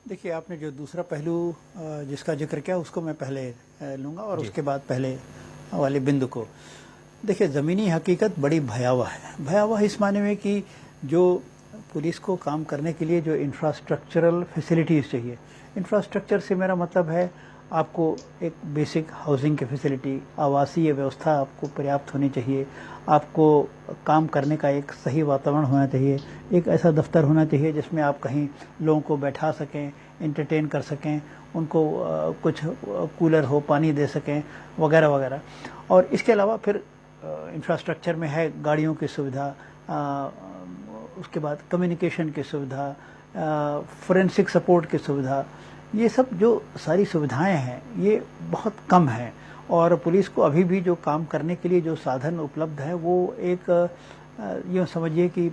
देखिए, आपने जो दूसरा पहलू जिसका जिक्र किया उसको मैं पहले लूँगा, और उसके बाद पहले वाले बिंदु को। देखिए, ज़मीनी हकीकत बड़ी भयावह है। भयावह इस माने में कि जो पुलिस को काम करने के लिए जो इंफ्रास्ट्रक्चरल फैसिलिटीज़ चाहिए, इंफ्रास्ट्रक्चर से मेरा मतलब है आपको एक बेसिक हाउसिंग की फैसिलिटी, आवासीय व्यवस्था आपको पर्याप्त होनी चाहिए, आपको काम करने का एक सही वातावरण होना चाहिए, एक ऐसा दफ्तर होना चाहिए जिसमें आप कहीं लोगों को बैठा सकें, एंटरटेन कर सकें, उनको कुछ कूलर हो, पानी दे सकें, वगैरह वगैरह। और इसके अलावा फिर इंफ्रास्ट्रक्चर में है गाड़ियों की सुविधा, उसके बाद कम्युनिकेशन की सुविधा, फोरेंसिक सपोर्ट की सुविधा, ये सब जो सारी सुविधाएं हैं ये बहुत कम हैं। और पुलिस को अभी भी जो काम करने के लिए जो साधन उपलब्ध है वो एक यूँ समझिए कि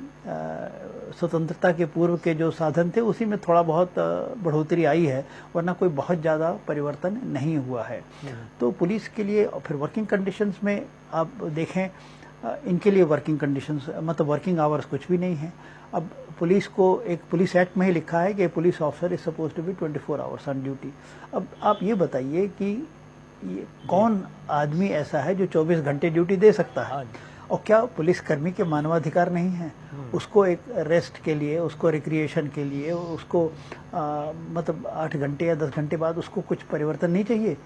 स्वतंत्रता के पूर्व के जो साधन थे उसी में थोड़ा बहुत बढ़ोतरी आई है, वरना कोई बहुत ज़्यादा परिवर्तन नहीं हुआ है। तो पुलिस के लिए फिर वर्किंग कंडीशंस में आप देखें, इनके लिए वर्किंग कंडीशंस मतलब वर्किंग आवर्स कुछ भी नहीं है। अब पुलिस को एक पुलिस एक्ट में ही लिखा है कि police officer is suppose to be 24 hours on duty. अब आप ये बताइए कि ये कौन आदमी ऐसा है जो 24 घंटे ड्यूटी दे सकता है? और क्या पुलिसकर्मी के मानवाधिकार नहीं है? उसको एक रेस्ट के लिए, उसको रिक्रिएशन के लिए, उसको मतलब 8 घंटे या 10 घंटे बाद उसको कुछ परिवर्तन नहीं चाहिए?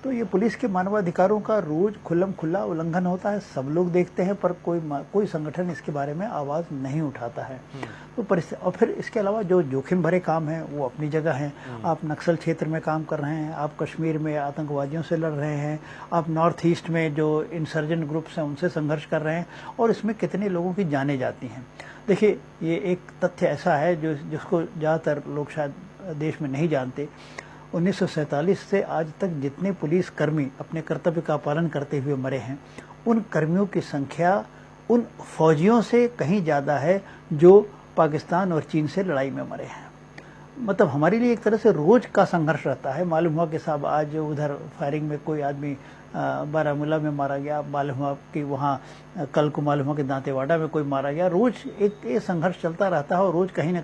तो ये पुलिस के मानवाधिकारों का रोज खुल्लम खुल्ला उल्लंघन होता है, सब लोग देखते हैं, पर कोई संगठन इसके बारे में आवाज़ नहीं उठाता है। तो और फिर इसके अलावा जो जोखिम भरे काम हैं वो अपनी जगह हैं। आप नक्सल क्षेत्र में काम कर रहे हैं, आप कश्मीर में आतंकवादियों से लड़ रहे हैं, आप नॉर्थ ईस्ट में जो इंसर्जेंट ग्रुप्स हैं उनसे संघर्ष कर रहे हैं, और इसमें कितने लोगों की जानें जाती हैं। देखिए, ये एक तथ्य ऐसा है जिसको ज़्यादातर लोग शायद देश में नहीं जानते। 1947 से आज तक जितने पुलिस कर्मी अपने कर्तव्य का पालन करते हुए मरे हैं, उन कर्मियों की संख्या उन फौजियों से कहीं ज़्यादा है जो पाकिस्तान और चीन से लड़ाई में मरे हैं। मतलब हमारे लिए एक तरह से रोज का संघर्ष रहता है। मालूम हुआ कि साहब आज उधर फायरिंग में कोई आदमी बारामूला में मारा गया, मालूम हुआ कि वहाँ कल को मालूम हुआ कि दांतेवाड़ा में कोई मारा गया। रोज एक ये संघर्ष चलता रहता है और रोज कहीं ना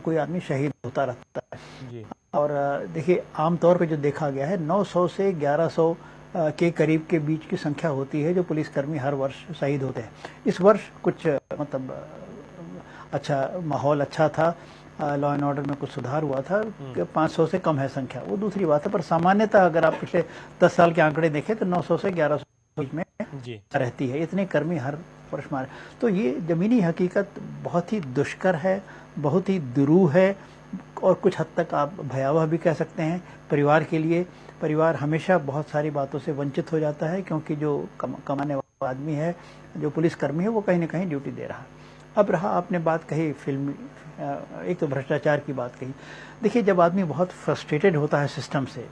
कोई आदमी शहीद होता रहता है जी। और देखिए आमतौर पे जो देखा गया है 900 से 1100 के करीब के बीच की संख्या होती है जो पुलिसकर्मी हर वर्ष शहीद होते हैं। इस वर्ष कुछ मतलब अच्छा माहौल अच्छा था, लॉ एंड ऑर्डर में कुछ सुधार हुआ था, 500 से कम है संख्या, वो दूसरी बात है। पर सामान्यतः अगर आप पिछले 10 साल के आंकड़े देखें तो 900 से 1100 बीच में जी रहती है, इतने कर्मी हर वर्ष मारे। तो ये जमीनी हकीकत बहुत ही दुष्कर है, बहुत ही दुरूह है और कुछ हद तक आप भयावह भी कह सकते हैं परिवार के लिए। परिवार हमेशा बहुत सारी बातों से वंचित हो जाता है क्योंकि जो कमाने वाला आदमी है, जो पुलिसकर्मी है, वो कहीं ना कहीं ड्यूटी दे रहा है। अब रहा आपने बात कही फिल्मी, एक तो भ्रष्टाचार की बात कही। देखिए जब आदमी बहुत फ्रस्ट्रेटेड होता है सिस्टम से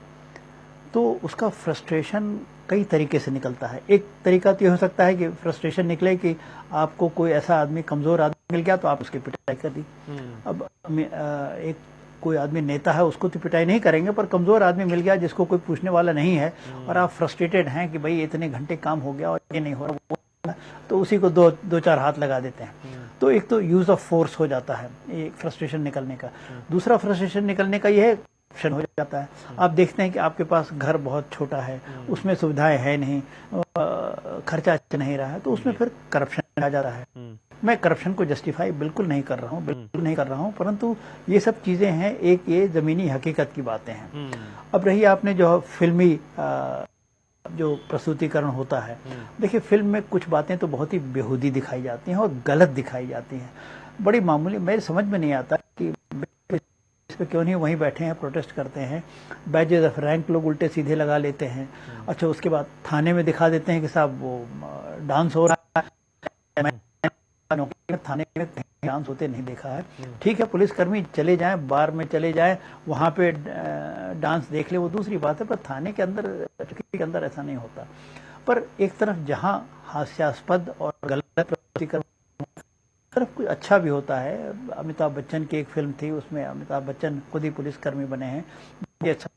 तो उसका फ्रस्ट्रेशन कई तरीके से निकलता है। एक तरीका तो ये हो सकता है कि फ्रस्ट्रेशन निकले कि आपको कोई ऐसा आदमी, कमज़ोर आदमी मिल गया तो आप उसकी पिटाई कर दी। अब एक कोई आदमी नेता है उसको तो पिटाई नहीं करेंगे, पर कमज़ोर आदमी मिल गया जिसको कोई पूछने वाला नहीं है और आप फ्रस्ट्रेटेड हैं कि भाई इतने घंटे काम हो गया और ये नहीं हो रहा, तो उसी को दो चार हाथ लगा देते हैं। तो एक तो यूज ऑफ फोर्स हो जाता है ये फ्रस्ट्रेशन निकलने का। दूसरा फ्रस्ट्रेशन निकलने का ये ऑप्शन हो जाता है, आप देखते हैं कि आपके पास घर बहुत छोटा है, उसमें सुविधाएं है नहीं, खर्चा अच्छा नहीं रहा है, तो उसमें फिर करप्शन आ जाता है। मैं करप्शन को जस्टिफाई बिल्कुल नहीं कर रहा हूँ, परंतु ये सब चीजें हैं, एक ये जमीनी हकीकत की बातें हैं। अब रही आपने जो फिल्मी जो प्रस्तुतिकरण होता है, देखिए फिल्म में कुछ बातें तो बहुत ही बेहूदी दिखाई जाती हैं और गलत दिखाई जाती हैं, बड़ी मामूली। मेरे समझ में नहीं आता कि इस पे क्यों नहीं वहीं बैठे हैं, प्रोटेस्ट करते हैं, बैजेस ऑफ रैंक लोग उल्टे सीधे लगा लेते हैं। अच्छा उसके बाद थाने में दिखा देते हैं कि साहब वो डांस हो रहा है, थाने में डांस होते नहीं देखा है। ठीक है, पुलिसकर्मी चले जाएं, बार में चले जाएं, वहां पे डांस देख ले, वो दूसरी बात है, पर थाने के अंदर ऐसा नहीं होता। पर एक तरफ जहां हास्यास्पद और गलत प्रस्तुतिकरण, तरफ कुछ अच्छा भी होता है। अमिताभ बच्चन की एक फिल्म थी, उसमें अमिताभ बच्चन खुद ही पुलिसकर्मी बने हैं, ये अच्छा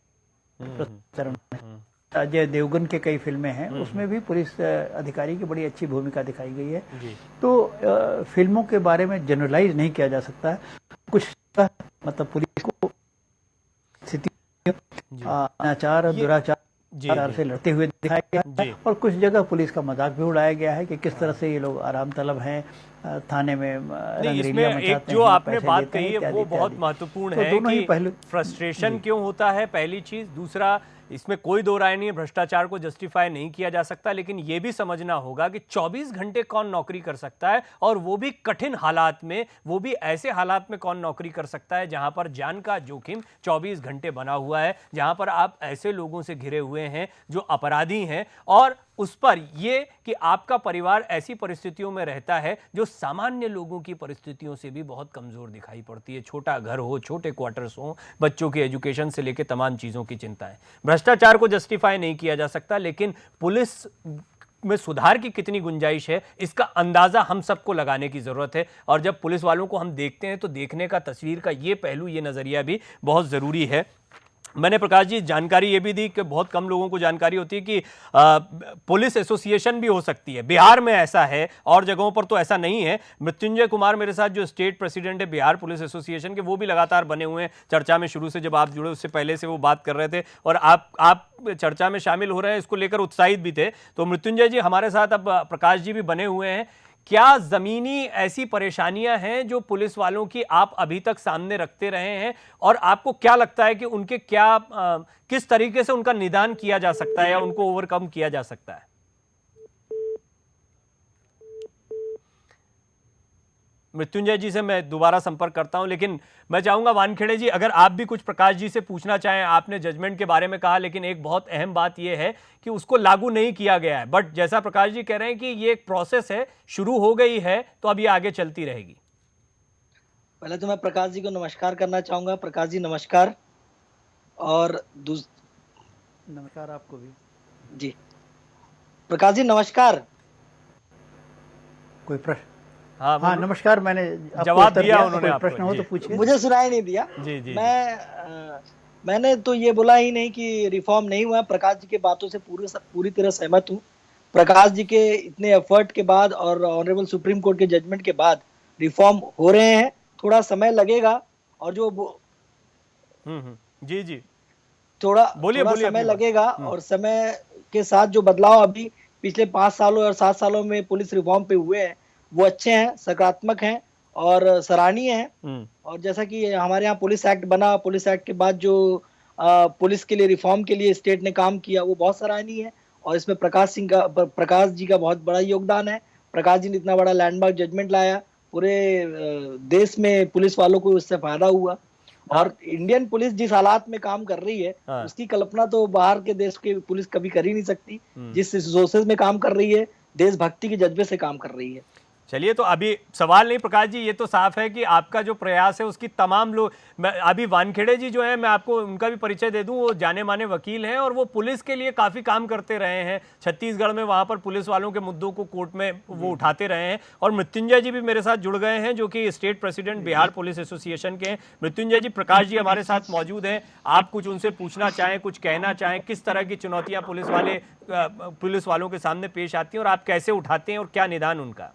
प्रस्तुतिकरण है। अजय देवगन के कई फिल्में हैं, उसमें भी पुलिस अधिकारी की बड़ी अच्छी भूमिका दिखाई गई है। तो फिल्मों के बारे में जनरलाइज नहीं किया जा सकता है। कुछ मतलब पुलिस को स्थिति अनाचार, दुराचार से लड़ते हुए दिखाया गया है और कुछ जगह पुलिस का मजाक भी उड़ाया गया है कि किस तरह से ये लोग आराम तलब हैं, थाने में रंगरेलियां मचाते जो हैं, आपने बात कही है वो बहुत महत्वपूर्ण है कि फ्रस्ट्रेशन क्यों होता है, पहली चीज। दूसरा, इसमें कोई दो राय नहीं है, भ्रष्टाचार को जस्टिफाई नहीं किया जा सकता, लेकिन यह भी समझना होगा कि 24 घंटे कौन नौकरी कर सकता है, और वो भी कठिन हालात में, वो भी ऐसे हालात में कौन नौकरी कर सकता है जहां पर जान का जोखिम 24 घंटे बना हुआ है, जहां पर आप ऐसे लोगों से घिरे हुए हैं जो अपराधी हैं, और उस पर यह कि आपका परिवार ऐसी परिस्थितियों में रहता है जो सामान्य लोगों की परिस्थितियों से भी बहुत कमजोर दिखाई पड़ती है। छोटा घर हो, छोटे क्वार्टर्स हो, बच्चों की एजुकेशन से लेकर तमाम चीजों की चिंता है। भ्रष्टाचार को जस्टिफाई नहीं किया जा सकता, लेकिन पुलिस में सुधार की कितनी गुंजाइश है इसका अंदाजा हम सबको लगाने की जरूरत है। और जब पुलिस वालों को हम देखते हैं तो देखने का, तस्वीर का ये पहलू, ये नजरिया भी बहुत जरूरी है। मैंने प्रकाश जी जानकारी ये भी दी कि बहुत कम लोगों को जानकारी होती है कि पुलिस एसोसिएशन भी हो सकती है। बिहार में ऐसा है, और जगहों पर तो ऐसा नहीं है। मृत्युंजय कुमार मेरे साथ जो स्टेट प्रेसिडेंट है बिहार पुलिस एसोसिएशन के, वो भी लगातार बने हुए हैं चर्चा में। शुरू से जब आप जुड़े उससे पहले से वो बात कर रहे थे और आप चर्चा में शामिल हो रहे हैं, इसको लेकर उत्साहित भी थे। तो मृत्युंजय जी हमारे साथ, अब प्रकाश जी भी बने हुए हैं। क्या जमीनी ऐसी परेशानियां हैं जो पुलिस वालों की आप अभी तक सामने रखते रहे हैं, और आपको क्या लगता है कि उनके किस तरीके से उनका निदान किया जा सकता है या उनको ओवरकम किया जा सकता है? मृत्युंजय जी से मैं दोबारा संपर्क करता हूं, लेकिन मैं चाहूंगा वानखेड़े जी, अगर आप भी कुछ प्रकाश जी से पूछना चाहें। आपने जजमेंट के बारे में कहा, लेकिन एक बहुत अहम बात यह है कि उसको लागू नहीं किया गया है, बट जैसा प्रकाश जी कह रहे हैं कि ये एक प्रोसेस है, शुरू हो गई है, तो अब ये आगे चलती रहेगी। पहले तो मैं प्रकाश जी को नमस्कार करना चाहूंगा। प्रकाश जी नमस्कार। और नमस्कार आपको भी। जी प्रकाश जी नमस्कार। कोई प्रश्न? हाँ हाँ, नमस्कार। मैंने आपको जवाब उत्तर दिया दिया, उन्होंने कोई आपको, प्रश्न हो जी। तो पूछिए। मुझे सुनाई नहीं दिया। जी जी मैंने तो ये बोला ही नहीं कि रिफॉर्म नहीं हुआ। प्रकाश जी के बातों से पूरी तरह सहमत हूँ। प्रकाश जी के इतने एफर्ट के बाद और ऑनरेबल सुप्रीम कोर्ट के जजमेंट के बाद रिफॉर्म हो रहे हैं। थोड़ा समय लगेगा और जी जी थोड़ा बोलिए थोड़ा बोलिए समय अपनी बात। लगेगा और समय के साथ जो बदलाव अभी पिछले 5 सालों और 7 सालों में पुलिस रिफॉर्म पे हुए हैं वो अच्छे हैं, सकारात्मक हैं और सराहनीय हैं। और जैसा कि हमारे यहाँ पुलिस एक्ट बना, पुलिस एक्ट के बाद जो पुलिस के लिए रिफॉर्म के लिए स्टेट ने काम किया वो बहुत सराहनीय है। और इसमें प्रकाश जी का बहुत बड़ा योगदान है। प्रकाश जी ने इतना बड़ा लैंडमार्क जजमेंट लाया, पूरे देश में पुलिस वालों को उससे फायदा हुआ। और इंडियन पुलिस जिस हालात में काम कर रही है हाँ। उसकी कल्पना तो बाहर के देश की पुलिस कभी कर ही नहीं सकती। जिस रिसोर्सेज में काम कर रही है, देशभक्ति के जज्बे से काम कर रही है। चलिए, तो अभी सवाल नहीं प्रकाश जी, ये तो साफ है कि आपका जो प्रयास है उसकी तमाम लोग, मैं अभी वानखेड़े जी जो हैं, मैं आपको उनका भी परिचय दे दूं, वो जाने माने वकील हैं और वो पुलिस के लिए काफ़ी काम करते रहे हैं। छत्तीसगढ़ में वहाँ पर पुलिस वालों के मुद्दों को कोर्ट में वो उठाते रहे हैं। और मृत्युंजय जी भी मेरे साथ जुड़ गए हैं, जो कि state president Bihar police association के हैं। मृत्युंजय जी, प्रकाश जी हमारे साथ मौजूद हैं। आप कुछ उनसे पूछना चाहें, कुछ कहना चाहें, किस तरह की चुनौतियाँ पुलिस वालों के सामने पेश आती हैं और आप कैसे उठाते हैं और क्या निदान उनका?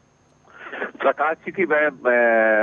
प्रकाश जी की मैं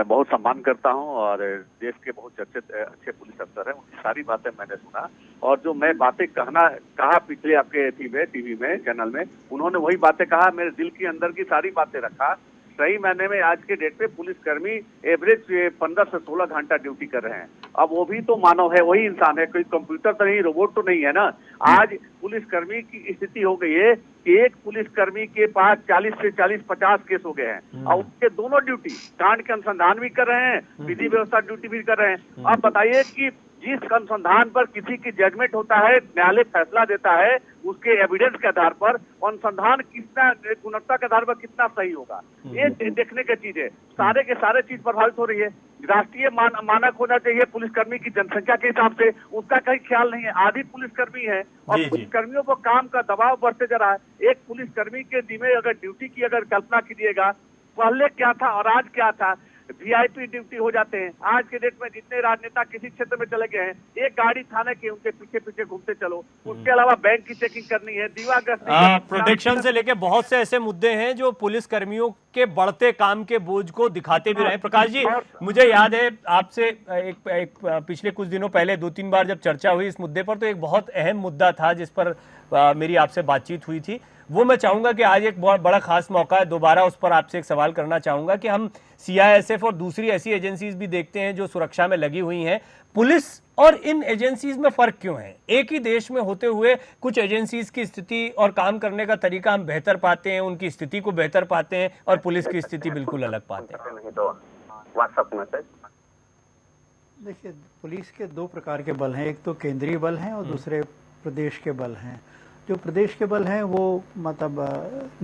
बहुत सम्मान करता हूं और देश के बहुत चर्चित अच्छे पुलिस अफसर हैं। उनकी सारी बातें मैंने सुना और जो मैं बातें कहा पिछले आपके टीवी में चैनल में, उन्होंने वही बातें कहा, मेरे दिल के अंदर की सारी बातें रखा। सही मायने में आज के डेट पे पुलिसकर्मी एवरेज 15 से 16 घंटा ड्यूटी कर रहे हैं। अब वो भी तो मानव है, वही इंसान है, कोई कंप्यूटर तो नहीं, रोबोट तो नहीं है ना। आज पुलिसकर्मी की स्थिति हो गई है कि एक पुलिसकर्मी के पास 40 से 50 केस हो गए हैं और उसके दोनों ड्यूटी, कांड के अनुसंधान भी कर रहे हैं, विधि व्यवस्था ड्यूटी भी कर रहे हैं। अब बताइए कि जिस अनुसंधान पर किसी की जजमेंट होता है, न्यायालय फैसला देता है, उसके एविडेंस के आधार पर अनुसंधान कितना गुणवत्ता के आधार पर कितना सही होगा, ये देखने की चीज है। सारे के सारे चीज प्रभावित हो रही है। राष्ट्रीय मानक होना चाहिए पुलिसकर्मी की जनसंख्या के हिसाब से, उसका कहीं ख्याल नहीं है। आधी पुलिसकर्मी है और पुलिसकर्मियों पर काम का दबाव बढ़ते जा रहा है। एक पुलिसकर्मी के जिम्मे अगर ड्यूटी की अगर कल्पना कीजिएगा, पहले क्या था और आज क्या था। वीआईपी ड्यूटी हो जाते हैं। आज के डेट में जितने राजनेता किसी क्षेत्र में चले गए हैं, एक गाड़ी थाने की उनके पीछे पीछे घूमते चलो। उसके अलावा बैंक की चेकिंग करनी है, प्रोटेक्शन से लेके बहुत से ऐसे मुद्दे हैं जो पुलिस कर्मियों के बढ़ते काम के बोझ को दिखाते भी रहे। प्रकाश जी, मुझे याद है आपसे एक पिछले कुछ दिनों पहले 2-3 बार जब चर्चा हुई इस मुद्दे पर, तो एक बहुत अहम मुद्दा था जिस पर मेरी आपसे बातचीत हुई थी। वो मैं चाहूंगा कि आज एक बहुत बड़ा खास मौका है, दोबारा उस पर आपसे एक सवाल करना चाहूंगा कि हम सीआईएसएफ और दूसरी ऐसी एजेंसीज भी देखते हैं जो सुरक्षा में लगी हुई हैं। पुलिस और इन एजेंसीज में फर्क क्यों है? एक ही देश में होते हुए कुछ एजेंसीज की स्थिति और काम करने का तरीका हम बेहतर पाते हैं, उनकी स्थिति को बेहतर पाते हैं, और पुलिस की स्थिति बिल्कुल अलग पाते हैं। देखिए, पुलिस के 2 प्रकार के बल हैं। एक तो केंद्रीय बल हैं और दूसरे प्रदेश के बल हैं। जो प्रदेश के बल हैं वो मतलब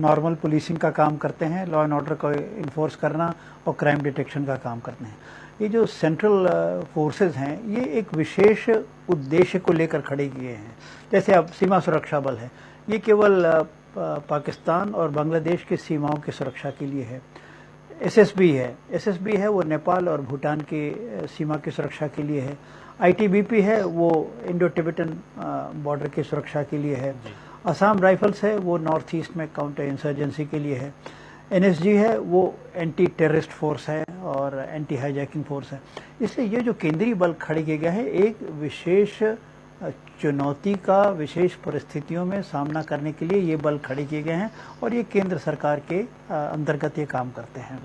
नॉर्मल पुलिसिंग का काम करते हैं, लॉ एंड ऑर्डर को इन्फोर्स करना और क्राइम डिटेक्शन का काम करते हैं। ये जो सेंट्रल फोर्सेस हैं, ये एक विशेष उद्देश्य को लेकर खड़े किए हैं। जैसे अब सीमा सुरक्षा बल है, ये केवल पाकिस्तान और बांग्लादेश की सीमाओं की सुरक्षा के लिए है। एसएसबी है, वो नेपाल और भूटान की सीमा की सुरक्षा के लिए है। आईटीबीपी है, वो इंडो टिबेटन बॉर्डर की सुरक्षा के लिए है। असम राइफल्स है, वो नॉर्थ ईस्ट में काउंटर इंसर्जेंसी के लिए है। एनएसजी है, वो एंटी टेररिस्ट फोर्स है और एंटी हाईजैकिंग फोर्स है। इसलिए ये जो केंद्रीय बल खड़े किए गए हैं, एक विशेष चुनौती का विशेष परिस्थितियों में सामना करने के लिए ये बल खड़े किए गए हैं और ये केंद्र सरकार के अंतर्गत ये काम करते हैं।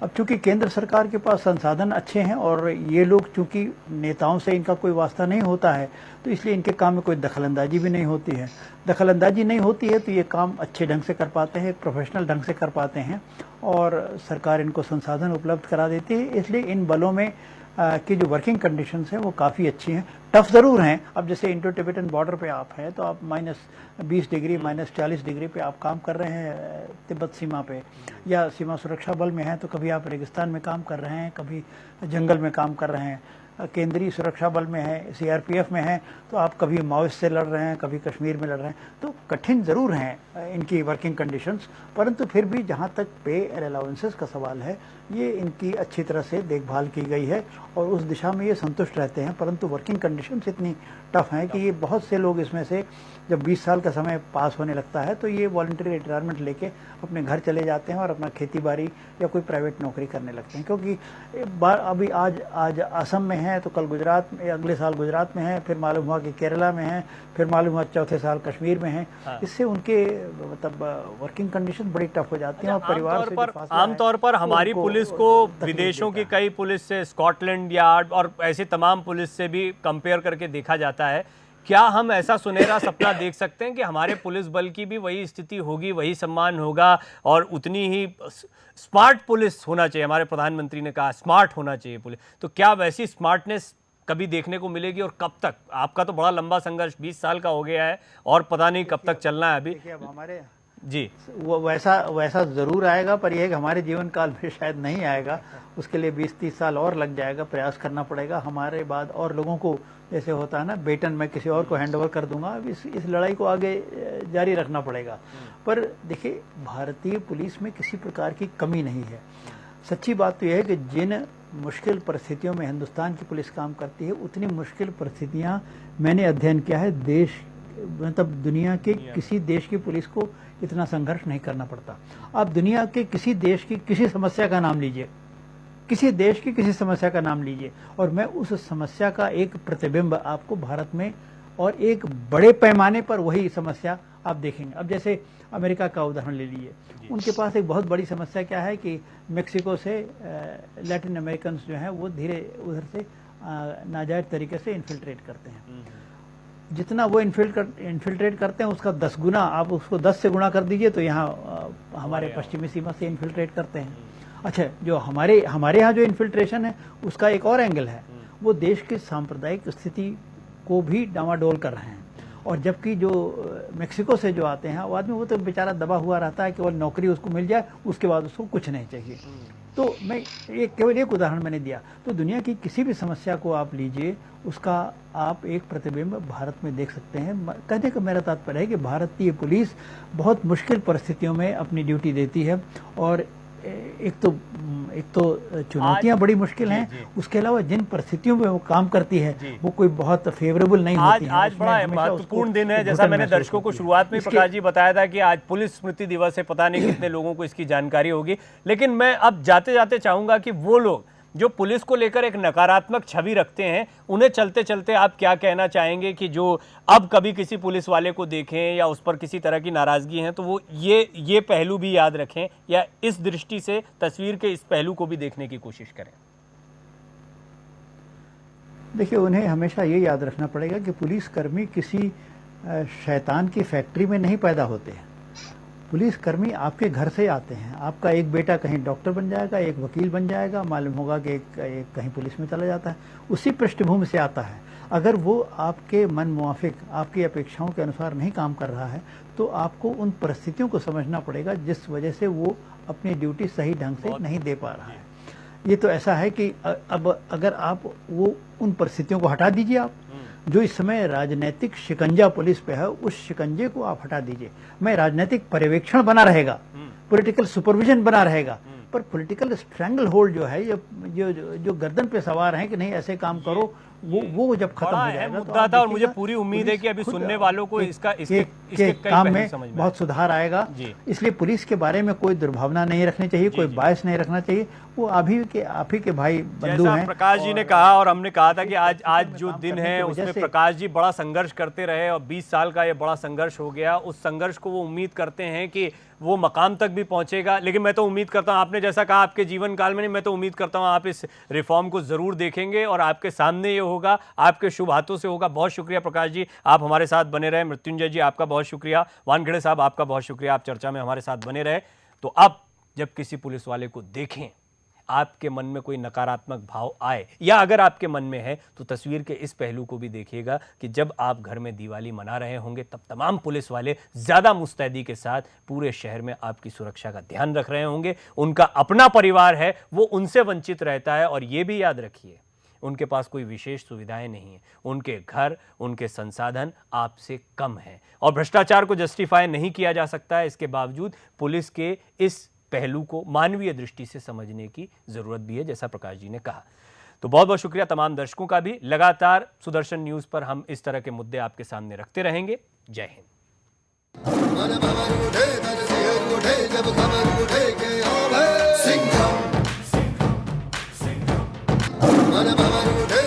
अब चूंकि केंद्र सरकार के पास संसाधन अच्छे हैं और ये लोग चूंकि नेताओं से इनका कोई वास्ता नहीं होता है, तो इसलिए इनके काम में कोई दखलंदाजी भी नहीं होती है। दखलंदाजी नहीं होती है तो ये काम अच्छे ढंग से कर पाते हैं, प्रोफेशनल ढंग से कर पाते हैं और सरकार इनको संसाधन उपलब्ध करा देती है। इसलिए इन बलों में की जो वर्किंग कंडीशंस हैं वो काफ़ी अच्छी हैं। टफ ज़रूर हैं। अब जैसे इंडो टिबेटन बॉर्डर पे आप हैं तो आप -20 डिग्री -40 डिग्री पे आप काम कर रहे हैं तिब्बत सीमा पे, या सीमा सुरक्षा बल में हैं तो कभी आप रेगिस्तान में काम कर रहे हैं, कभी जंगल में काम कर रहे हैं। केंद्रीय सुरक्षा बल में हैं, सीआरपीएफ में हैं, तो आप कभी माओइस्ट से लड़ रहे हैं, कभी कश्मीर में लड़ रहे हैं, तो कठिन ज़रूर हैं इनकी वर्किंग कंडीशंस, परंतु फिर भी जहाँ तक पे एंड अलाउंसेस का सवाल है, ये इनकी अच्छी तरह से देखभाल की गई है और उस दिशा में ये संतुष्ट रहते हैं। परंतु वर्किंग कंडीशंस इतनी टफ हैं कि ये बहुत से लोग इसमें से जब 20 साल का समय पास होने लगता है तो ये वॉलंटरी रिटायरमेंट लेके अपने घर चले जाते हैं और अपना खेती बाड़ी या कोई प्राइवेट नौकरी करने लगते हैं। क्योंकि अभी आज असम में है, तो कल गुजरात में, अगले साल गुजरात में है, फिर मालूम हुआ कि केरला में है, फिर मालूम हुआ चौथे साल कश्मीर में है। इससे उनके मतलब वर्किंग कंडीशन बड़ी टफ हो जाती हैं और परिवार से आमतौर पर हमारी पुलिस को विदेशों की कई पुलिस से, स्कॉटलैंड यार्ड और ऐसी तमाम पुलिस से भी कंपेयर करके देखा जाता है। क्या हम ऐसा सुनहरा सपना देख सकते हैं कि हमारे पुलिस बल की भी वही स्थिति होगी, वही सम्मान होगा और उतनी ही स्मार्ट पुलिस होना चाहिए? हमारे प्रधानमंत्री ने कहा स्मार्ट होना चाहिए पुलिस, तो क्या वैसी स्मार्टनेस कभी देखने को मिलेगी और कब तक? आपका तो बड़ा लंबा संघर्ष 20 साल का हो गया है और पता नहीं कब तक चलना है अभी। अब हमारे जी वो वैसा ज़रूर आएगा, पर यह है कि हमारे जीवन काल में शायद नहीं आएगा। उसके लिए 20-30 साल और लग जाएगा, प्रयास करना पड़ेगा हमारे बाद। और लोगों को जैसे होता है ना, बेटन मैं किसी और को हैंड ओवर कर दूंगा, अब इस लड़ाई को आगे जारी रखना पड़ेगा। पर देखिए, भारतीय पुलिस में किसी प्रकार की कमी नहीं है। सच्ची बात तो यह है कि जिन मुश्किल परिस्थितियों में हिंदुस्तान की पुलिस काम करती है, उतनी मुश्किल परिस्थितियां मैंने अध्ययन किया है, देश मतलब दुनिया के किसी देश की पुलिस को इतना संघर्ष नहीं करना पड़ता। आप दुनिया के किसी देश की किसी समस्या का नाम लीजिए, किसी देश की किसी समस्या का नाम लीजिए, और मैं उस समस्या का एक प्रतिबिंब आपको भारत में और एक बड़े पैमाने पर वही समस्या आप देखेंगे। अब जैसे अमेरिका का उदाहरण ले लीजिए, उनके पास एक बहुत बड़ी समस्या क्या है कि मेक्सिको से लैटिन अमेरिकन जो हैं वो धीरे उधर से नाजायज तरीके से इन्फिल्ट्रेट करते हैं। जितना वो इन्फिल्ट्रेट करते हैं उसका 10 गुना, आप उसको 10 से गुणा कर दीजिए तो यहाँ हमारे पश्चिमी सीमा से इन्फिल्ट्रेट करते हैं। अच्छा, जो हमारे यहाँ जो इन्फिल्ट्रेशन है उसका एक और एंगल है, वो देश की सांप्रदायिक स्थिति को भी डामाडोल कर रहे हैं। और जबकि जो मेक्सिको से जो आते हैं वो आदमी, वो तो बेचारा दबा हुआ रहता है, केवल नौकरी उसको मिल जाए, उसके बाद उसको कुछ नहीं चाहिए। तो मैं केवल एक उदाहरण मैंने दिया। तो दुनिया की किसी भी समस्या को आप लीजिए, उसका आप एक प्रतिबिंब भारत में देख सकते हैं। कहने का मेरा तात्पर्य है कि भारतीय पुलिस बहुत मुश्किल परिस्थितियों में अपनी ड्यूटी देती है, और एक तो चुनौतियां बड़ी मुश्किल हैं, उसके अलावा जिन परिस्थितियों में वो काम करती है वो कोई बहुत फेवरेबल नहीं होती है। आज बड़ा महत्वपूर्ण दिन है, जैसा मैंने दर्शकों को शुरुआत में प्रकाश जी बताया था कि आज पुलिस स्मृति दिवस है। पता नहीं कितने लोगों को इसकी जानकारी होगी, लेकिन मैं अब जाते जाते चाहूंगा कि वो लोग जो पुलिस को लेकर एक नकारात्मक छवि रखते हैं, उन्हें चलते चलते आप क्या कहना चाहेंगे कि जो अब कभी किसी पुलिस वाले को देखें या उस पर किसी तरह की नाराजगी है तो वो ये पहलू भी याद रखें, या इस दृष्टि से तस्वीर के इस पहलू को भी देखने की कोशिश करें? देखिए, उन्हें हमेशा ये याद रखना पड़ेगा कि पुलिसकर्मी किसी शैतान की फैक्ट्री में नहीं पैदा होते हैं। पुलिसकर्मी आपके घर से आते हैं। आपका एक बेटा कहीं डॉक्टर बन जाएगा, एक वकील बन जाएगा, मालूम होगा कि एक कहीं पुलिस में चला जाता है, उसी पृष्ठभूमि से आता है। अगर वो आपके मन मुआफिक, आपकी अपेक्षाओं के अनुसार नहीं काम कर रहा है, तो आपको उन परिस्थितियों को समझना पड़ेगा जिस वजह से वो अपनी ड्यूटी सही ढंग से नहीं दे पा रहा है। ये तो ऐसा है कि अब अगर आप वो उन परिस्थितियों को हटा दीजिए, आप जो इस समय राजनीतिक शिकंजा पुलिस पे है, उस शिकंजे को आप हटा दीजिए। मैं राजनीतिक पर्यवेक्षण बना रहेगा, पॉलिटिकल सुपरविजन बना रहेगा, पर पॉलिटिकल स्ट्रैंगल होल्ड जो है, जो गर्दन पे सवार हैं कि नहीं ऐसे काम करो, वो जब खत्म हो जाएगा मुद्दा था। और मुझे पूरी उम्मीद है कि अभी सुनने वालों को इसके काम में बहुत सुधार आएगा। इसलिए पुलिस के बारे में कोई दुर्भावना नहीं रखनी चाहिए, कोई बायस नहीं रखना चाहिए। वो आप ही के भाई बंधु हैं। प्रकाश जी ने कहा और हमने कहा था कि आज जो दिन है उसमें प्रकाश जी बड़ा संघर्ष करते रहे और 20 साल का ये बड़ा संघर्ष हो गया। उस संघर्ष को वो उम्मीद करते हैं कि वो मकाम तक भी पहुंचेगा। लेकिन मैं तो उम्मीद करता हूं, आपने जैसा कहा आपके जीवन काल में नहीं, मैं तो उम्मीद करता हूं आप इस रिफॉर्म को जरूर देखेंगे और आपके सामने ये होगा, आपके शुभ हाथों से होगा। बहुत शुक्रिया प्रकाश जी, आप हमारे साथ बने रहे। मृत्युंजय जी आपका बहुत शुक्रिया। वानखेड़े साहब आपका बहुत शुक्रिया, आप चर्चा में हमारे साथ बने रहे। तो अब जब किसी पुलिस वाले को देखें, आपके मन में कोई नकारात्मक भाव आए, या अगर आपके मन में है, तो तस्वीर के इस पहलू को भी देखिएगा कि जब आप घर में दिवाली मना रहे होंगे तब तमाम पुलिस वाले ज्यादा मुस्तैदी के साथ पूरे शहर में आपकी सुरक्षा का ध्यान रख रहे होंगे। उनका अपना परिवार है, वो उनसे वंचित रहता है। और ये भी याद रखिए, उनके पास कोई विशेष सुविधाएं नहीं हैं, उनके घर, उनके संसाधन आपसे कम हैं और भ्रष्टाचार को जस्टिफाई नहीं किया जा सकता है। इसके बावजूद पुलिस के इस पहलू को मानवीय दृष्टि से समझने की जरूरत भी है, जैसा प्रकाश जी ने कहा। तो बहुत बहुत शुक्रिया तमाम दर्शकों का भी। लगातार सुदर्शन न्यूज पर हम इस तरह के मुद्दे आपके सामने रखते रहेंगे। जय हिंद। मन भवन उठे तन सिर उठे जब खबर उठे के आवे सिंघम मन भवन उठे